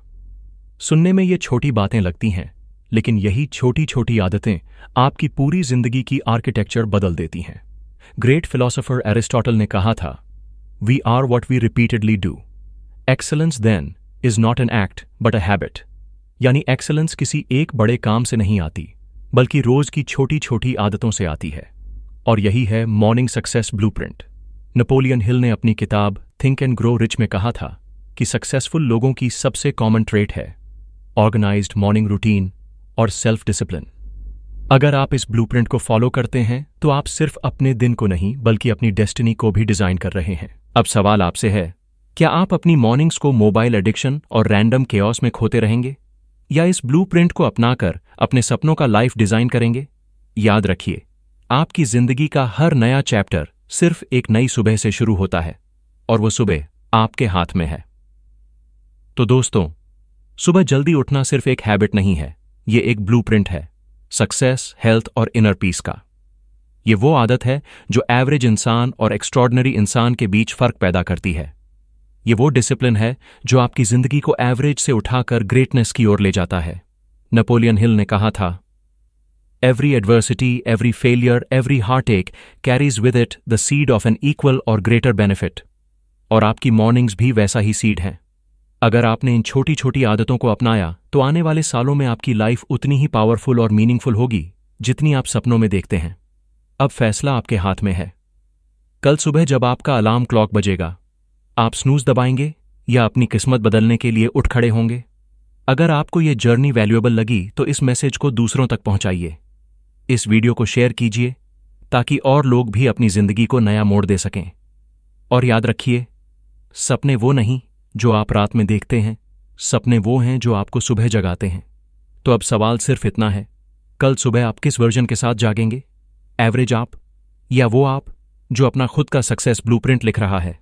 सुनने में ये छोटी बातें लगती हैं, लेकिन यही छोटी छोटी आदतें आपकी पूरी जिंदगी की आर्किटेक्चर बदल देती हैं। ग्रेट फिलोसोफर एरिस्टोटल ने कहा था, we are what we repeatedly do. Excellence then is not an act but a habit. यानी एक्सेलेंस किसी एक बड़े काम से नहीं आती, बल्कि रोज की छोटी छोटी आदतों से आती है। और यही है morning success blueprint. Napoleon Hill ने अपनी किताब थिंक एंड ग्रो रिच में कहा था कि सक्सेसफुल लोगों की सबसे कॉमन ट्रेट है ऑर्गेनाइज्ड मॉर्निंग रूटीन और सेल्फ डिसिप्लिन। अगर आप इस ब्लूप्रिंट को फॉलो करते हैं, तो आप सिर्फ अपने दिन को नहीं बल्कि अपनी डेस्टिनी को भी डिजाइन कर रहे हैं। अब सवाल आपसे है, क्या आप अपनी मॉर्निंग्स को मोबाइल एडिक्शन और रैंडम केओस में खोते रहेंगे, या इस ब्लूप्रिंट को अपनाकर अपने सपनों का लाइफ डिजाइन करेंगे? याद रखिए, आपकी जिंदगी का हर नया चैप्टर सिर्फ एक नई सुबह से शुरू होता है, और वो सुबह आपके हाथ में है। तो दोस्तों, सुबह जल्दी उठना सिर्फ एक हैबिट नहीं है, ये एक ब्लूप्रिंट है सक्सेस, हेल्थ और इनर पीस का। ये वो आदत है जो एवरेज इंसान और एक्स्ट्रॉर्डिनरी इंसान के बीच फर्क पैदा करती है। ये वो डिसिप्लिन है जो आपकी जिंदगी को एवरेज से उठाकर ग्रेटनेस की ओर ले जाता है। नेपोलियन हिल ने कहा था, every adversity, every failure, every heartache carries with it the seed of an equal और ग्रेटर बेनिफिट। और आपकी मॉर्निंग्स भी वैसा ही सीड हैं। अगर आपने इन छोटी छोटी आदतों को अपनाया तो आने वाले सालों में आपकी लाइफ उतनी ही पावरफुल और मीनिंगफुल होगी जितनी आप सपनों में देखते हैं। अब फैसला आपके हाथ में है। कल सुबह जब आपका अलार्म क्लॉक बजेगा, आप स्नूज दबाएंगे या अपनी किस्मत बदलने के लिए उठ खड़े होंगे? अगर आपको ये जर्नी वैल्यूएबल लगी तो इस मैसेज को दूसरों तक पहुंचाइए। इस वीडियो को शेयर कीजिए ताकि और लोग भी अपनी जिंदगी को नया मोड़ दे सकें। और याद रखिए, सपने वो नहीं जो आप रात में देखते हैं, सपने वो हैं जो आपको सुबह जगाते हैं। तो अब सवाल सिर्फ इतना है, कल सुबह आप किस वर्जन के साथ जागेंगे? एवरेज आप, या वो आप जो अपना खुद का सक्सेस ब्लूप्रिंट लिख रहा है?